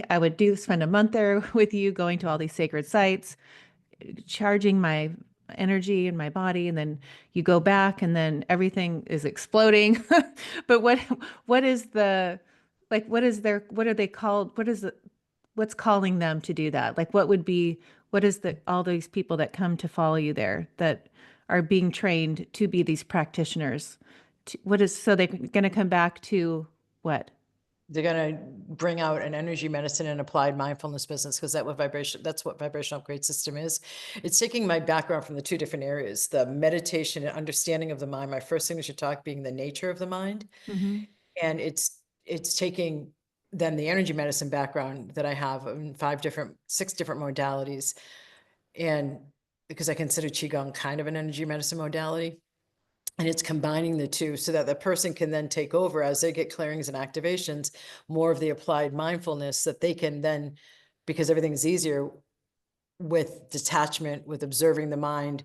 I would spend a month there with you, going to all these sacred sites, charging my energy in my body, and then you go back and then everything is exploding. But what is the, like, what is their, what are they called? What is the, what's calling them to do that? Like, what would be, what is the, all these people that come to follow you there that are being trained to be these practitioners? What is, so they're going to come back to what? They're going to bring out an energy medicine and applied mindfulness business, because that's what vibrational upgrade system is. It's taking my background from the two different areas, the meditation and understanding of the mind, my first signature talk being the nature of the mind. Mm-hmm. And it's taking then the energy medicine background that I have in 6 different modalities. And because I consider Qigong kind of an energy medicine modality. And it's combining the two so that the person can then take over as they get clearings and activations, more of the applied mindfulness that they can then, because everything's easier with detachment, with observing the mind,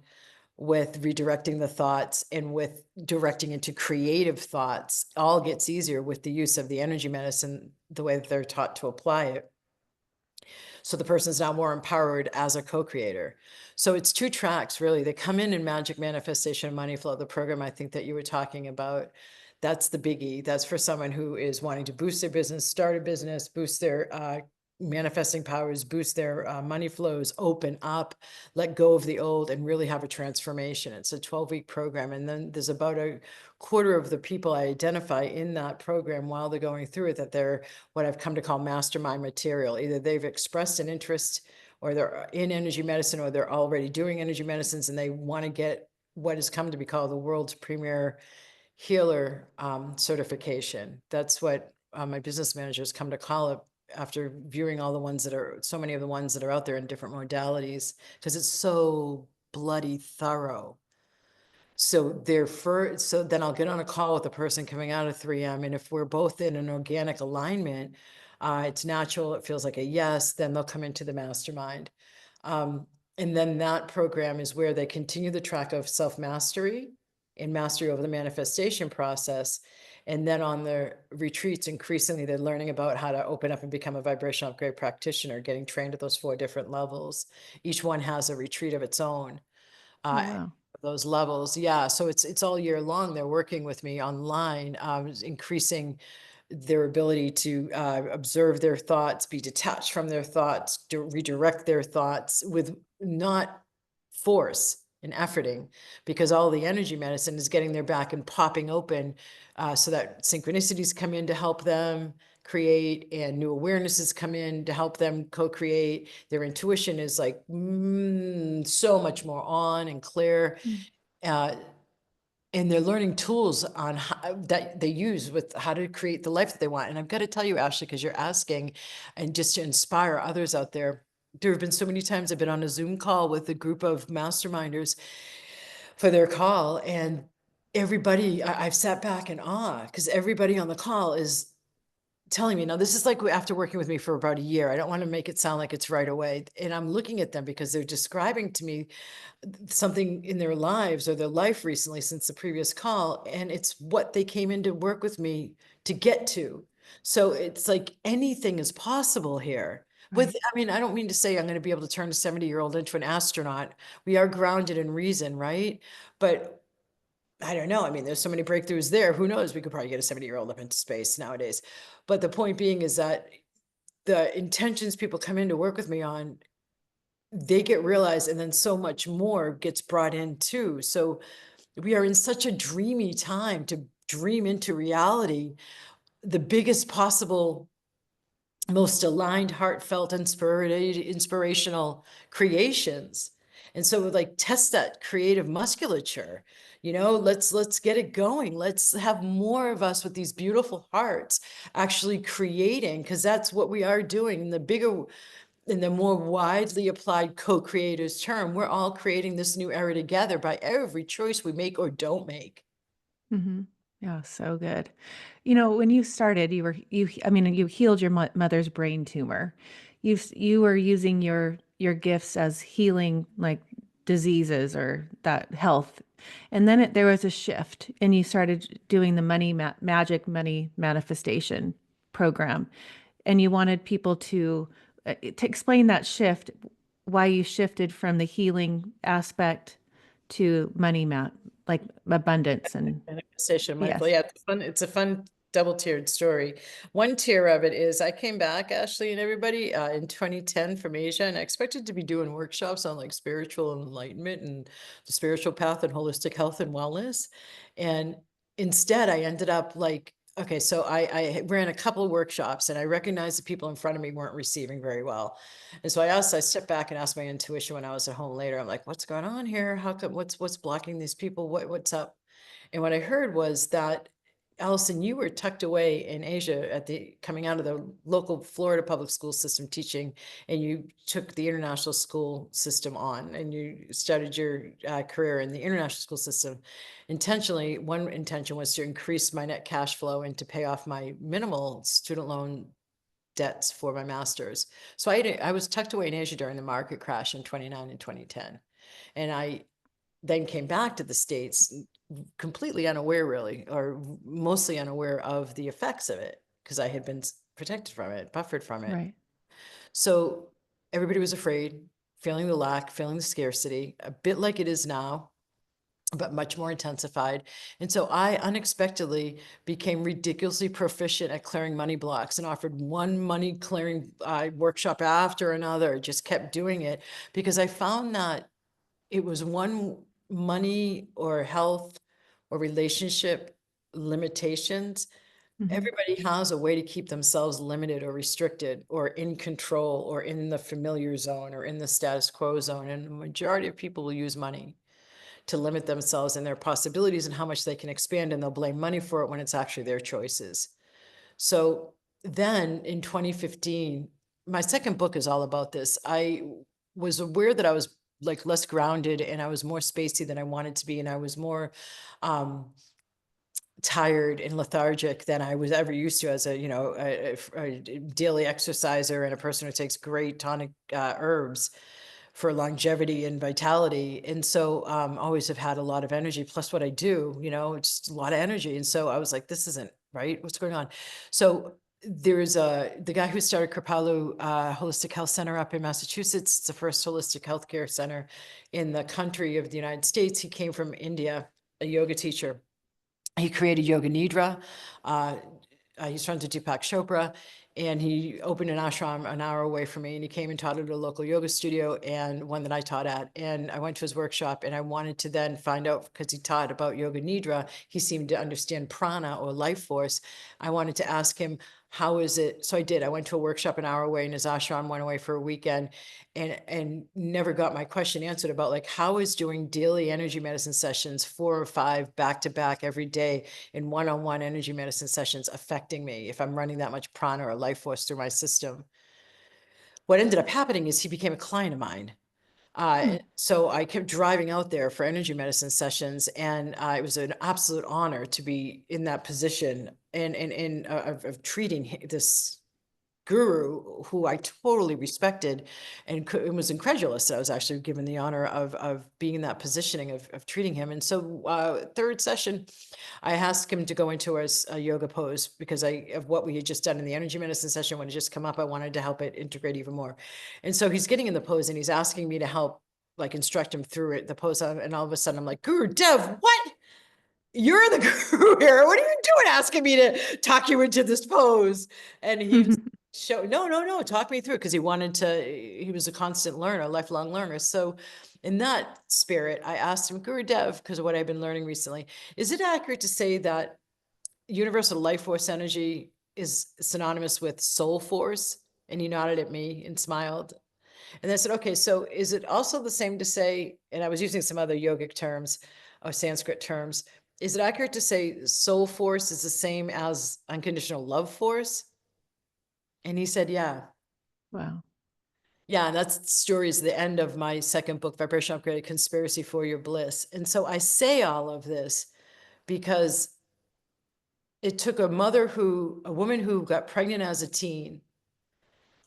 with redirecting the thoughts, and with directing into creative thoughts, all gets easier with the use of the energy medicine, the way that they're taught to apply it. So the person is now more empowered as a co-creator. So it's 2 tracks, really. They come in magic, manifestation, and money flow. The program I think that you were talking about, that's the biggie. That's for someone who is wanting to boost their business, start a business, boost their manifesting powers, boost their money flows, open up, let go of the old, and really have a transformation. It's a 12-week program. And then there's about a quarter of the people I identify in that program while they're going through it that they're what I've come to call mastermind material. Either they've expressed an interest, or they're in energy medicine, or they're already doing energy medicines and they want to get what has come to be called the world's premier healer certification. That's what my business managers come to call it, after viewing all the ones that are, so many of the ones that are out there in different modalities, because it's so bloody thorough. So so then I'll get on a call with the person coming out of 3M, and if we're both in an organic alignment, it's natural, it feels like a yes, then they'll come into the mastermind. And then that program is where they continue the track of self-mastery and mastery over the manifestation process. And then on the retreats, increasingly, they're learning about how to open up and become a vibrational upgrade practitioner, getting trained at those 4 different levels. Each one has a retreat of its own. Oh, wow. Those levels. Yeah. So it's all year long. They're working with me online, increasing their ability to observe their thoughts, be detached from their thoughts, to redirect their thoughts with not force and efforting, because all the energy medicine is getting their back and popping open so that synchronicities come in to help them create, and new awarenesses come in to help them co-create. Their intuition is like so much more on and clear. Uh, and they're learning tools on how, that they use with how to create the life that they want. And I've got to tell you, Ashley, because you're asking, and just to inspire others out there, there have been so many times I've been on a Zoom call with a group of masterminders for their call, and everybody, I've sat back in awe, because everybody on the call is telling me, now this is like after working with me for about a year, I don't want to make it sound like it's right away. And I'm looking at them because they're describing to me something in their lives or their life recently since the previous call. And it's what they came in to work with me to get to. So it's like anything is possible here. With, Right. I mean, I don't mean to say I'm going to be able to turn a 70-year-old into an astronaut. We are grounded in reason, right? But I don't know. I mean, there's so many breakthroughs there. Who knows? We could probably get a 70-year-old up into space nowadays. But the point being is that the intentions people come in to work with me on, they get realized, and then so much more gets brought in too. So we are in such a dreamy time to dream into reality the biggest possible most aligned, heartfelt, inspirational creations. And so like test that creative musculature, let's get it going. Let's have more of us with these beautiful hearts actually creating, because that's what we are doing. In the more widely applied co-creators term, we're all creating this new era together by every choice we make or don't make. Mhm. Yeah, so good. When you started, I mean, you healed your mother's brain tumor. You were using your gifts as healing like diseases or that health. And then there was a shift and you started doing the magic money manifestation program. And you wanted people to explain that shift, why you shifted from the healing aspect to like abundance and Manifestation, mindful. yes. Yeah, it's a fun double-tiered story. One tier of it is I came back, Ashley and everybody, in 2010 from Asia, and I expected to be doing workshops on like spiritual enlightenment and the spiritual path and holistic health and wellness. And instead I ended up like, okay, so I ran a couple of workshops and I recognized the people in front of me weren't receiving very well. And so I stepped back and asked my intuition when I was at home later. I'm like, what's going on here? How come, what's blocking these people? What's up? And what I heard was that, Alison, you were tucked away in Asia coming out of the local Florida public school system teaching, and you took the international school system on, and you started your career in the international school system. Intentionally, one intention was to increase my net cash flow and to pay off my minimal student loan debts for my master's. So I was tucked away in Asia during the market crash in 29 and 2010. And I then came back to the States completely unaware, really, or mostly unaware of the effects of it, because I had been protected from it, buffered from it. Right. So everybody was afraid, feeling the lack, feeling the scarcity, a bit like it is now, but much more intensified. And so I unexpectedly became ridiculously proficient at clearing money blocks and offered one money clearing workshop after another, just kept doing it because I found that it was one money or health or relationship limitations. Mhm. Everybody has a way to keep themselves limited or restricted or in control or in the familiar zone or in the status quo zone. And the majority of people will use money to limit themselves and their possibilities and how much they can expand, and they'll blame money for it when it's actually their choices. So then in 2015, my second book is all about this. I was aware that I was like less grounded and I was more spacey than I wanted to be. And I was more tired and lethargic than I was ever used to as a daily exerciser and a person who takes great tonic herbs for longevity and vitality. And so always have had a lot of energy, plus what I do, it's a lot of energy. And so I was like, this isn't right. What's going on? So there's the guy who started Kripalu Holistic Health Center up in Massachusetts. It's the first holistic healthcare center in the country of the United States. He came from India, a yoga teacher. He created Yoga Nidra. He's friends with Deepak Chopra, and he opened an ashram an hour away from me, and he came and taught at a local yoga studio and one that I taught at. And I went to his workshop, and I wanted to then find out, because he taught about Yoga Nidra, he seemed to understand prana or life force. I wanted to ask him, how is it? So I did. I went to a workshop an hour away in his ashram, went away for a weekend, and never got my question answered about like, how is doing daily energy medicine sessions 4 or 5 back to back every day in one-on-one energy medicine sessions affecting me if I'm running that much prana or life force through my system? What ended up happening is he became a client of mine. Hmm. So I kept driving out there for energy medicine sessions, and it was an absolute honor to be in that position and of treating this guru who I totally respected and was incredulous that I was actually given the honor of being in that positioning of treating him. And so third session, I asked him to go into a yoga pose because of what we had just done in the energy medicine session. When it just come up, I wanted to help it integrate even more. And so he's getting in the pose and he's asking me to help like instruct him through it, the pose. And all of a sudden I'm like, Guru Dev, what? You're the guru here. What are you doing asking me to talk you into this pose? And he was no, talk me through, because he was a constant learner, lifelong learner. So in that spirit, I asked him, Guru Dev, because of what I've been learning recently, is it accurate to say that universal life force energy is synonymous with soul force. And he nodded at me and smiled. And I said, okay, so is it also the same to say, and I was using some other yogic terms or Sanskrit terms, is it accurate to say soul force is the same as unconditional love force? And he said, yeah. Wow. Yeah, and that's story is the end of my second book, Vibrational UPgrade, Conspiracy for Your Bliss. And so I say all of this because it took a woman who got pregnant as a teen,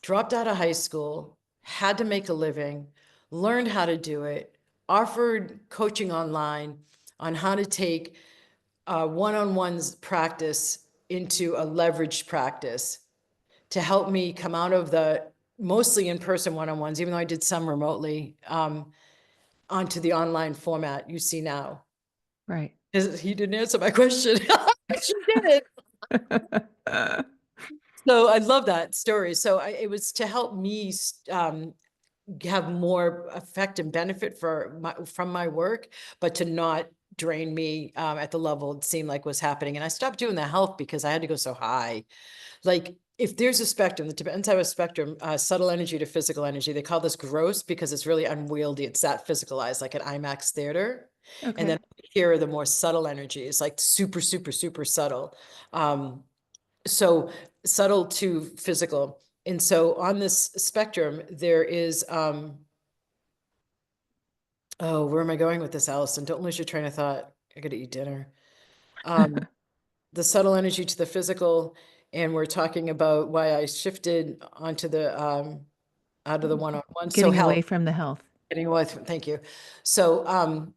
dropped out of high school, had to make a living, learned how to do it, offered coaching online on how to take one-on-ones practice into a leveraged practice to help me come out of the mostly in-person one-on-ones, even though I did some remotely, onto the online format you see now. Right. He didn't answer my question. She did. So I love that story. So it was to help me have more effect and benefit from my work, but to not drain me at the level it seemed like was happening. And I stopped doing the health because I had to go so high. Like if there's a spectrum, the Tibetan type of spectrum, subtle energy to physical energy, they call this gross because it's really unwieldy. It's that physicalized, like an IMAX theater. And then Okay. here are the more subtle energies, like super, super, super subtle. So subtle to physical. And so on this spectrum, there is, oh, where am I going with this, Allison? Don't lose your train of thought. I gotta eat dinner. The subtle energy to the physical, and we're talking about why I shifted onto the, out of the one-on-one. So Getting health, away from the health. getting away from, thank you. So,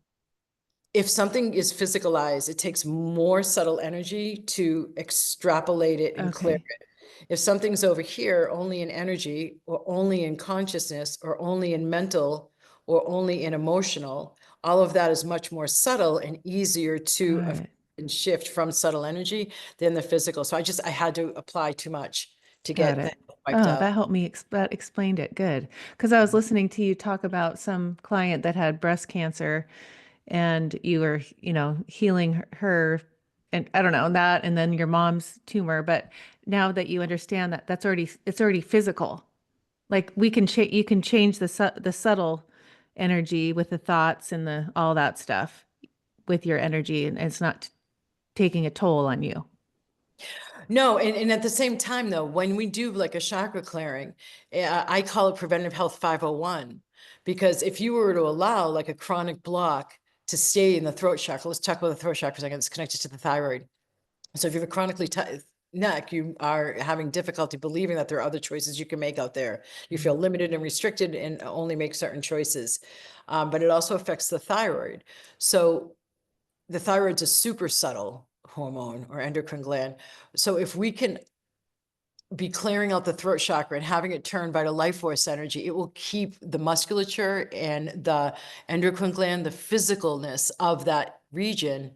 if something is physicalized, it takes more subtle energy to extrapolate it and clear Okay. it. If something's over here, only in energy, or only in consciousness, or only in mental, or only in emotional, all of that is much more subtle and easier to Got it. and shift from subtle energy than the physical. So I had to apply too much to Got get it. that wiped Oh, out. that helped me. That explained it. Good. Because I was listening to you talk about some client that had breast cancer and you were, healing her and I don't know that, and then your mom's tumor. But now that you understand that it's already physical. Like you can change the subtle energy with the thoughts and the all that stuff with your energy, and it's not taking a toll on you. No, and at the same time, though, when we do like a chakra clearing, I call it preventive health 501, because if you were to allow like a chronic block to stay in the throat chakra, let's talk about the throat chakra for a second, it's connected to the thyroid. So if you have a chronically neck, you are having difficulty believing that there are other choices you can make out there. You feel limited and restricted and only make certain choices. But it also affects the thyroid. So the thyroid's a super subtle hormone or endocrine gland. So if we can be clearing out the throat chakra and having it turn vital life force energy, it will keep the musculature and the endocrine gland, the physicalness of that region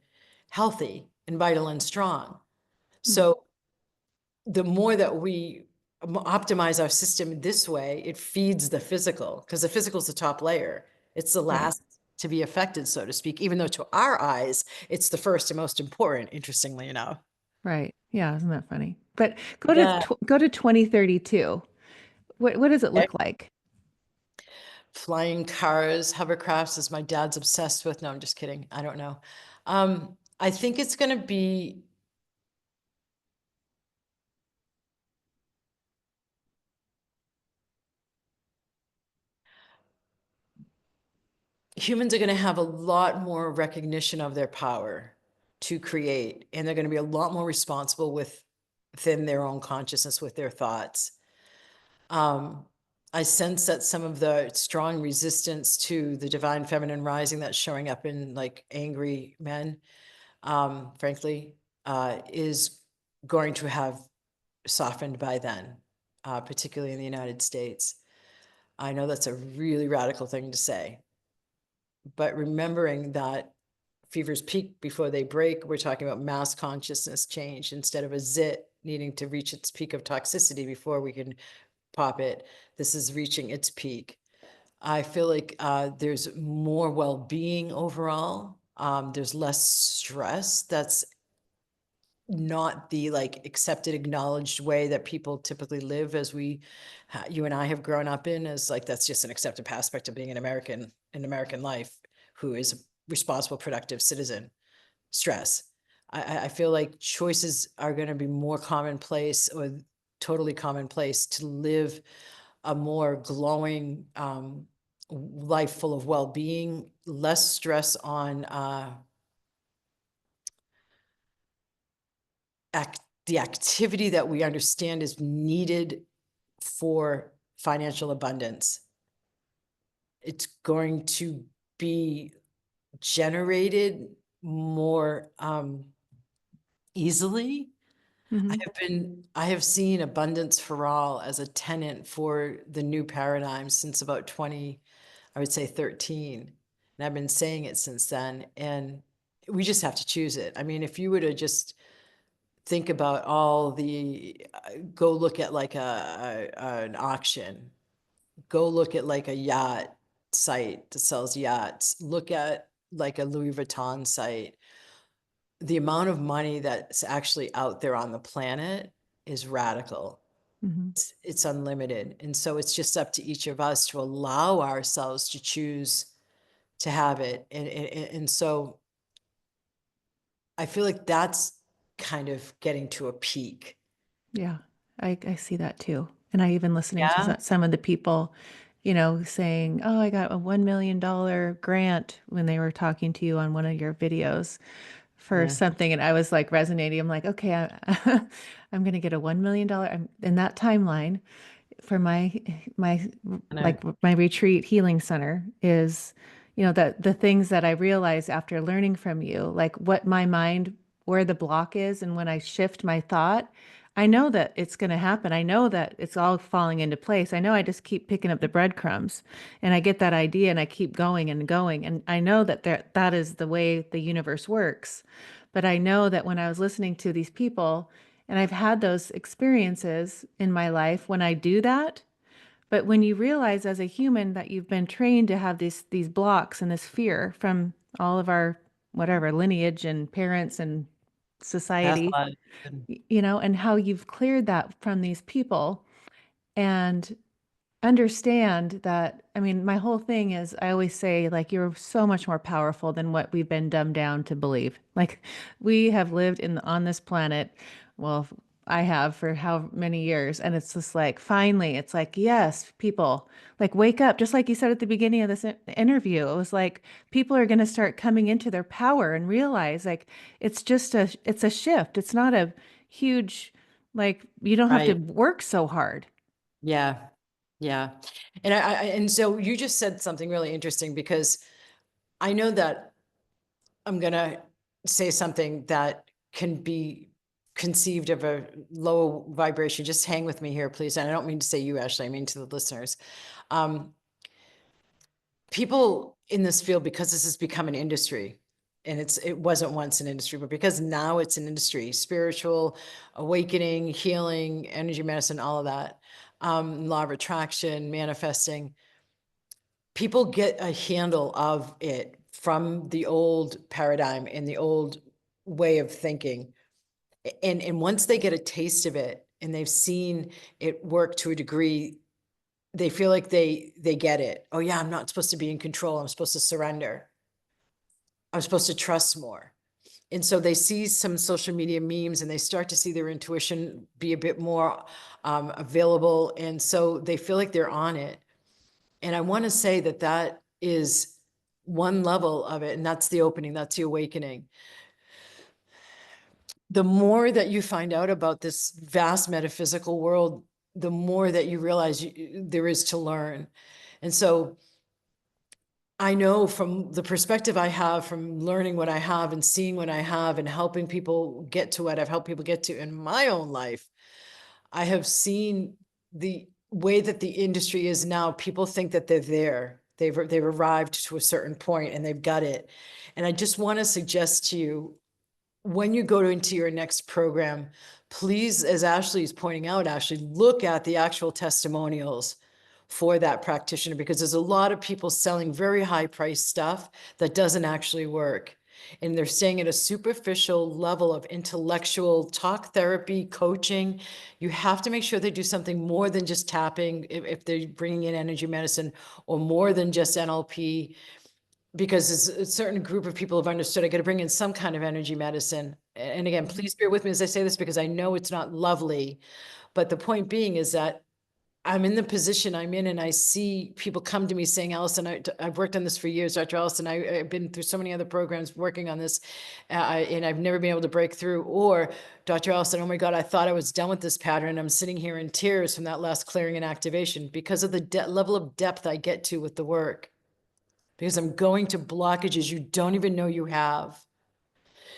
healthy and vital and strong. Hmm. So the more that we optimize our system this way, it feeds the physical, because the physical is the top layer. It's the Right. last to be affected, so to speak, even though to our eyes, it's the first and most important, interestingly enough. Right. Yeah, isn't that funny? But Yeah. go to 2032. What does it Okay. look like? Flying cars, hovercrafts, as my dad's obsessed with. No, I'm just kidding. I don't know. I think it's going to be humans are going to have a lot more recognition of their power to create, and they're going to be a lot more responsible within their own consciousness with their thoughts. I sense that some of the strong resistance to the divine feminine rising that's showing up in like angry men, frankly, is going to have softened by then, particularly in the United States. I know that's a really radical thing to say, but remembering that fevers peak before they break, we're talking about mass consciousness change instead of a zit needing to reach its peak of toxicity before we can pop it. This is reaching its peak. I feel like there's more well-being overall. There's less stress that's not the like accepted, acknowledged way that people typically live as you and I have grown up in, as like, that's just an accepted aspect of being an American in American life, who is a responsible, productive citizen. Stress. I feel like choices are going to be more commonplace, or totally commonplace, to live a more glowing life full of well-being, less stress on the activity that we understand is needed for financial abundance. It's going to be generated more easily. Mhm. I have seen abundance for all as a tenet for the new paradigm since about 20, I would say 13. And I've been saying it since then. And we just have to choose it. I mean, if you were to just think about all the, go look at like an auction, go look at like a yacht site that sells yachts, look at like a Louis Vuitton site, the amount of money that's actually out there on the planet is radical. Mhm. It's unlimited. And so it's just up to each of us to allow ourselves to choose to have it. And so I feel like that's kind of getting to a peak. Yeah, I see that too. And I even listening to Yeah. some of the people, saying, "Oh, I got a $1 million grant," when they were talking to you on one of your videos for Yeah. something, and I was like resonating. I'm like, okay, I'm going to get a $1 million. I'm in that timeline for my I know. like my retreat healing center is, the things that I realize after learning from you, like what my mind, where the block is, and when I shift my thought, I know that it's going to happen. I know that it's all falling into place. I know I just keep picking up the breadcrumbs, and I get that idea and I keep going and going, and I know that that is the way the universe works. But I know that when I was listening to these people, and I've had those experiences in my life when I do that. But when you realize as a human that you've been trained to have these blocks and this fear from all of our whatever lineage and parents and Past society, life. And and how you've cleared that from these people, and understand that, I mean, my whole thing is I always say, like, you're so much more powerful than what we've been dumbed down to believe. Like, we have lived on this planet, well, I have for how many years, and it's just like finally it's like, yes, people, like, wake up, just like you said at the beginning of this interview. It was like people are going to start coming into their power and realize, like, it's a shift. It's not a huge, like, you don't have to right. work so hard. Yeah. Yeah. And so you just said something really interesting, because I know that I'm going to say something that can be conceived of a low vibration. Just hang with me here, please. And I don't mean to say you, Ashley, I mean to the listeners. Um, People in this field, because this has become an industry, and it wasn't once an industry, but because now it's an industry, spiritual awakening, healing, energy medicine, all of that, law of attraction, manifesting, people get a handle of it from the old paradigm and the old way of thinking. And once they get a taste of it and they've seen it work to a degree, they feel like they get it. Oh yeah, I'm not supposed to be in control. I'm supposed to surrender. I'm supposed to trust more. And so they see some social media memes and they start to see their intuition be a bit more available. And so they feel like they're on it. And I want to say that that is one level of it. And that's the opening, that's the awakening. The more that you find out about this vast metaphysical world, the more that you realize there is to learn. And so I know from the perspective I have from learning what I have and seeing what I have and helping people get to what I've helped people get to in my own life, I have seen the way that the industry is now. People think that they're there. They've arrived to a certain point and they've got it. And I just want to suggest to you, when you go into your next program, please, as Ashley is pointing out, Ashley, look at the actual testimonials for that practitioner, because there's a lot of people selling very high priced stuff that doesn't actually work. and they're staying at a superficial level of intellectual talk therapy, coaching. You have to make sure they do something more than just tapping if they're bringing in energy medicine, or more than just NLP, because a certain group of people have understood I got to bring in some kind of energy medicine. And again, please bear with me as I say this, because I know it's not lovely. But the point being is that I'm in the position I'm in, and I see people come to me saying, Alison, I've worked on this for years, Dr. Alison, I've been through so many other programs working on this, and I've never been able to break through. Or, Dr. Alison, oh my God, I thought I was done with this pattern. I'm sitting here in tears from that last clearing and activation because of the level of depth I get to with the work, because I'm going to blockages you don't even know you have.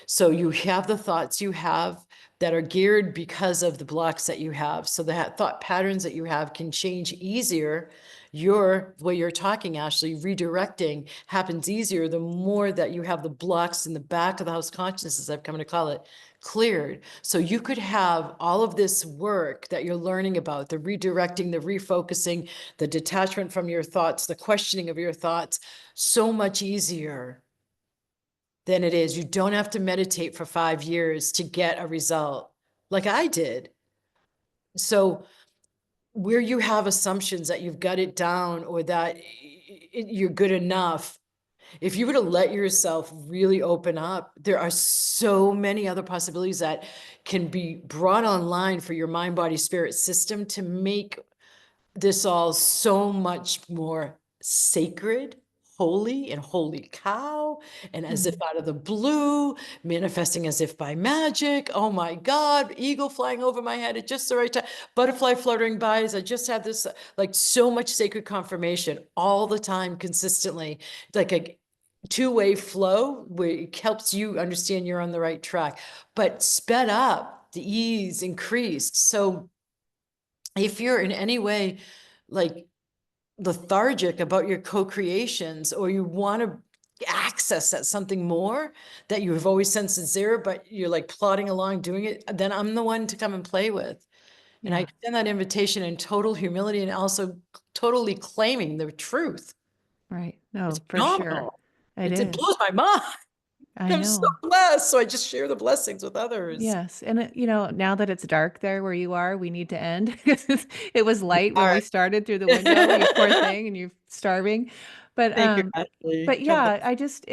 So you have the thoughts you have that are geared because of the blocks that you have. So the thought patterns that you have can change easier. The way you're talking, Ashley, redirecting happens easier the more that you have the blocks in the back of the house consciousness, as I've come to call it, cleared. So you could have all of this work that you're learning about, the redirecting, the refocusing, the detachment from your thoughts, the questioning of your thoughts, so much easier than it is. You don't have to meditate for 5 years to get a result like I did. So where you have assumptions that you've got it down, or that you're good enough, if you were to let yourself really open up, there are so many other possibilities that can be brought online for your mind, body, spirit system to make this all so much more sacred, holy, and holy cow, and as if out of the blue, manifesting as if by magic. Oh my God, eagle flying over my head at just the right time, butterfly fluttering by as I just had this, like, so much sacred confirmation all the time, consistently, like a two-way flow where it helps you understand you're on the right track, but sped up, the ease increased. So if you're in any way like lethargic about your co-creations, or you want to access that something more that you have always sensed is there, but you're like plodding along doing it, then I'm the one to come and play with. And I Yeah. extend that invitation in total humility, and also totally claiming the truth. Right. It's No, for sure. phenomenal. It It is. blows my mind. I I'm so know. blessed. So I just share the blessings with others. Yes. And now that it's dark there where you are, we need to end because it was light when All we right. started through the window, you poor thing, and you're starving. But Thank you, Ashley. but God yeah, bless. I just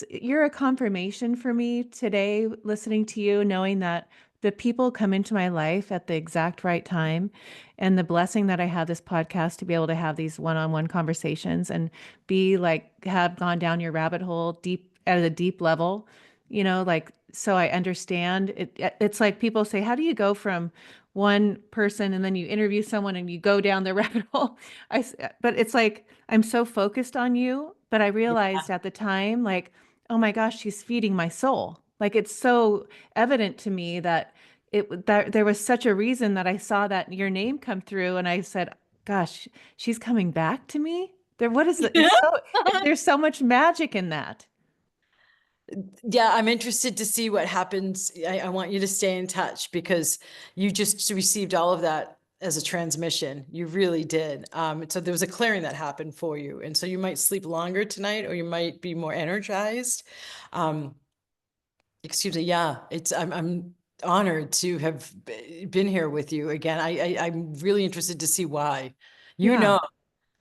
you're a confirmation for me today listening to you, knowing that the people come into my life at the exact right time, and the blessing that I have this podcast to be able to have these one-on-one conversations and be like have gone down your rabbit hole deep at a deep level, like so I understand it. It's like people say, how do you go from one person and then you interview someone and you go down the rabbit hole? But it's like I'm so focused on you, but I Yeah. realized at the time, like, oh my gosh, she's feeding my soul. Like it's so evident to me that that there was such a reason that I saw that your name come through, and I said, gosh, she's coming back to me. What is it? There's so much magic in that. Yeah, I'm interested to see what happens. I want you to stay in touch, because you just received all of that as a transmission. You really did. So there was a clearing that happened for you. And so you might sleep longer tonight, or you might be more energized. Um, excuse me. Yeah, I'm honored to have been here with you again. I'm really interested to see why. You Yeah. know,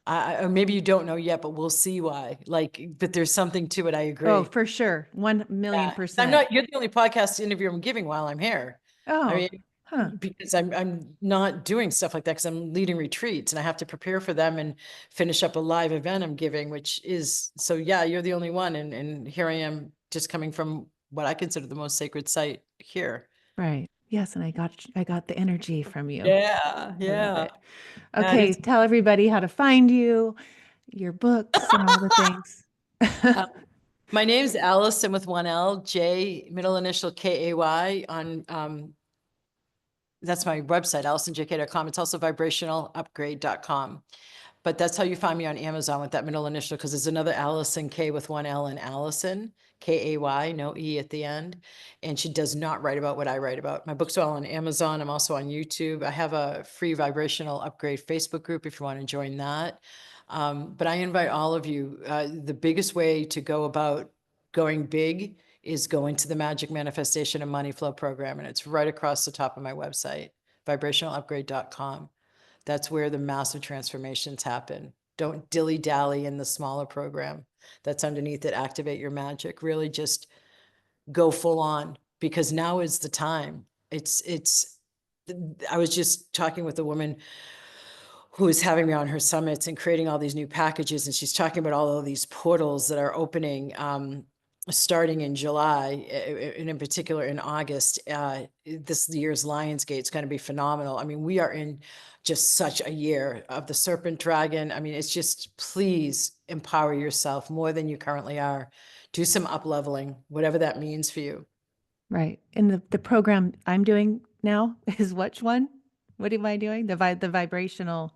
or maybe you don't know yet, but we'll see why. Like, but there's something to it. I Oh, agree. for sure. 1 million Yeah. I'm not, percent. you're the only podcast interview I'm giving while I'm here. I Oh, mean, huh. because I'm not doing stuff like that, because I'm leading retreats and I have to prepare for them and finish up a live event I'm giving, which is, so yeah, you're the only one. And here I am, just coming from what I consider the most sacred site here. Right. Yes, and I got the energy from you. Yeah, I love yeah. it. That Okay, is, tell everybody how to find you, your books and all the things. uh, my name's Allison with one L, J, middle initial KAY on, that's my website, AlisonJK.com. It's also vibrationalupgrade.com. But that's how you find me on Amazon with that middle initial, because there's another Alison K with one L in Allison, KAY, no E at the end. And she does not write about what I write about. My books are all on Amazon. I'm also on YouTube. I have a free vibrational upgrade Facebook group if you want to join that. But I invite all of you, the biggest way to go about going big is go into the Magic Manifestation and Money Flow program. And it's right across the top of my website, vibrationalupgrade.com. That's where the massive transformations happen. Don't dilly-dally in the smaller program that's underneath it. Activate your magic. Really just go full on, because now is the time. I was just talking with a woman who is having me on her summits and creating all these new packages. And she's talking about all of these portals that are opening, starting in July, and in particular in August. This year's Lionsgate is going to be phenomenal. I mean, we are in just such a year of the Serpent Dragon. I mean, it's just, please empower yourself more than you currently are. Do some up leveling, whatever that means for you. Right. And the program I'm doing now is which one? What am I doing? The vibrational,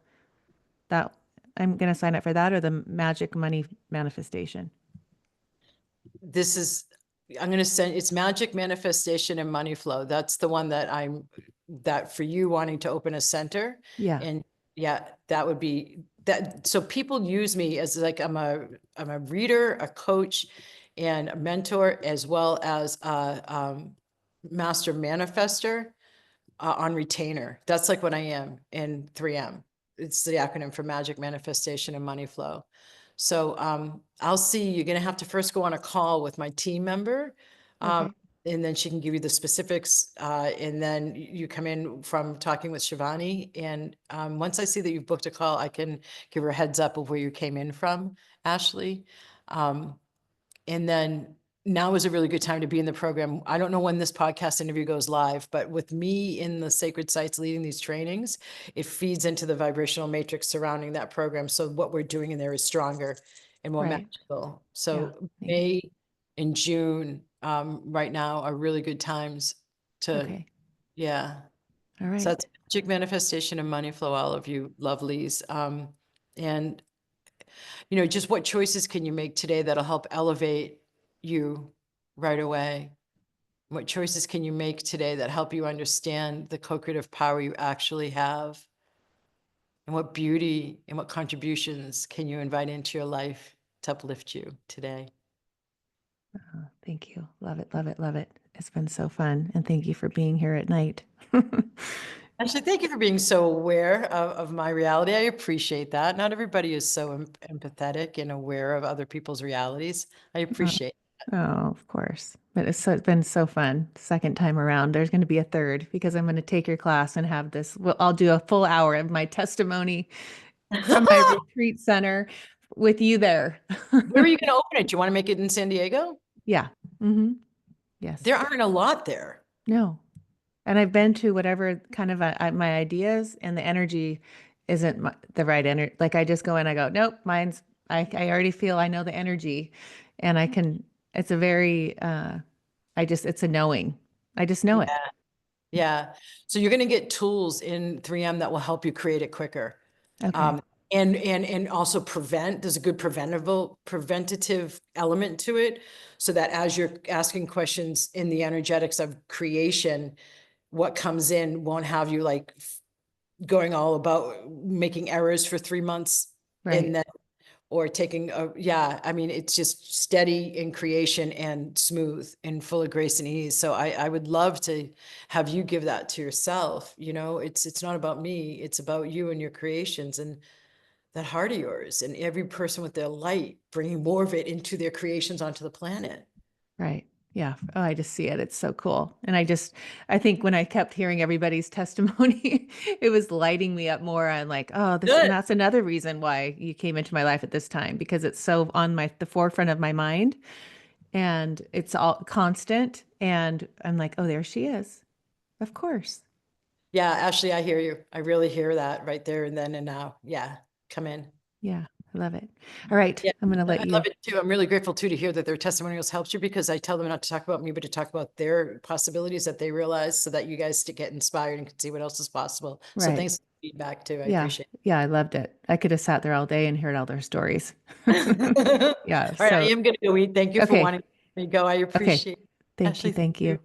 that I'm going to sign up for that, or the magic money manifestation. This is, I'm going to send, it's Magic Manifestation and Money Flow. That's the one that that for you wanting to open a center. Yeah. And yeah, that would be that. So people use me as like, I'm a reader, a coach, and a mentor, as well as a master manifester on retainer. That's like what I am in 3M. It's the acronym for Magic Manifestation and Money Flow. So I'll see, you're going to have to first go on a call with my team member. Okay. And then she can give you the specifics. And then you come in from talking with Shivani. And once I see that you've booked a call, I can give her a heads up of where you came in from, Ashley. And then now is a really good time to be in the program. I don't know when this podcast interview goes live, but with me in the sacred sites leading these trainings, it feeds into the vibrational matrix surrounding that program. So what we're doing in there is stronger and more Right. magical. Yeah. So May and June right now are really good times to, Okay. yeah. All right. So that's Magic Manifestation and Money Flow, all of you lovelies. And you know, just what choices can you make today that'll help elevate you right away? What choices can you make today that help you understand the co-creative power you actually have? And what beauty and what contributions can you invite into your life to uplift you today? Thank you. Love it. Love it. Love it. It's been so fun. And thank you for being here at night. Actually, thank you for being so aware of my reality. I appreciate that. Not everybody is so empathetic and aware of other people's realities. I appreciate it. Oh, of course. But it's been so fun. Second time around. There's going to be a third, because I'm going to take your class and have this. Well, I'll do a full hour of my testimony from my retreat center with you there. Where are you going to open it? Do you want to make it in San Diego? Yeah. Mm-hmm. Yes. There aren't a lot there. No. And I've been to whatever kind of my ideas, and the energy isn't the right energy. Like I just go in, I go, nope, I already feel, I know the energy, and it's a very, it's a knowing. I just know it. Yeah. So you're going to get tools in 3M that will help you create it quicker. Okay. And also there's a good preventative element to it, so that as you're asking questions in the energetics of creation, what comes in won't have you like going all about making errors for 3 months. Right. And then, or taking I mean, it's just steady in creation and smooth and full of grace and ease. So I would love to have you give that to yourself. You know, it's not about me, it's about you and your creations and that heart of yours, and every person with their light, bringing more of it into their creations onto the planet. Right. Yeah. Oh, I just see it. It's so cool. And I think when I kept hearing everybody's testimony, it was lighting me up more on like, oh, and Good. that's another reason why you came into my life at this time, because it's so on the forefront of my mind, and it's all constant. And I'm like, oh, there she is. Of course. Yeah, Ashley, I hear you. I really hear that right there and then and now. Yeah, come in. Yeah. I love it. All right. Yeah, I'm going to I let you. love it too. I'm really grateful too to hear that their testimonials helped you, because I tell them not to talk about me, but to talk about their possibilities that they realize, so that you guys to get inspired and can see what else is possible. So Right. thanks for the feedback too. I Yeah. appreciate Yeah. I loved it. I could have sat there all day and heard all their stories. it. Yeah. All right, I So, am going to go eat. Thank you for okay. wanting me to go. I Okay. appreciate it. Thank you. Ashley, Thank you.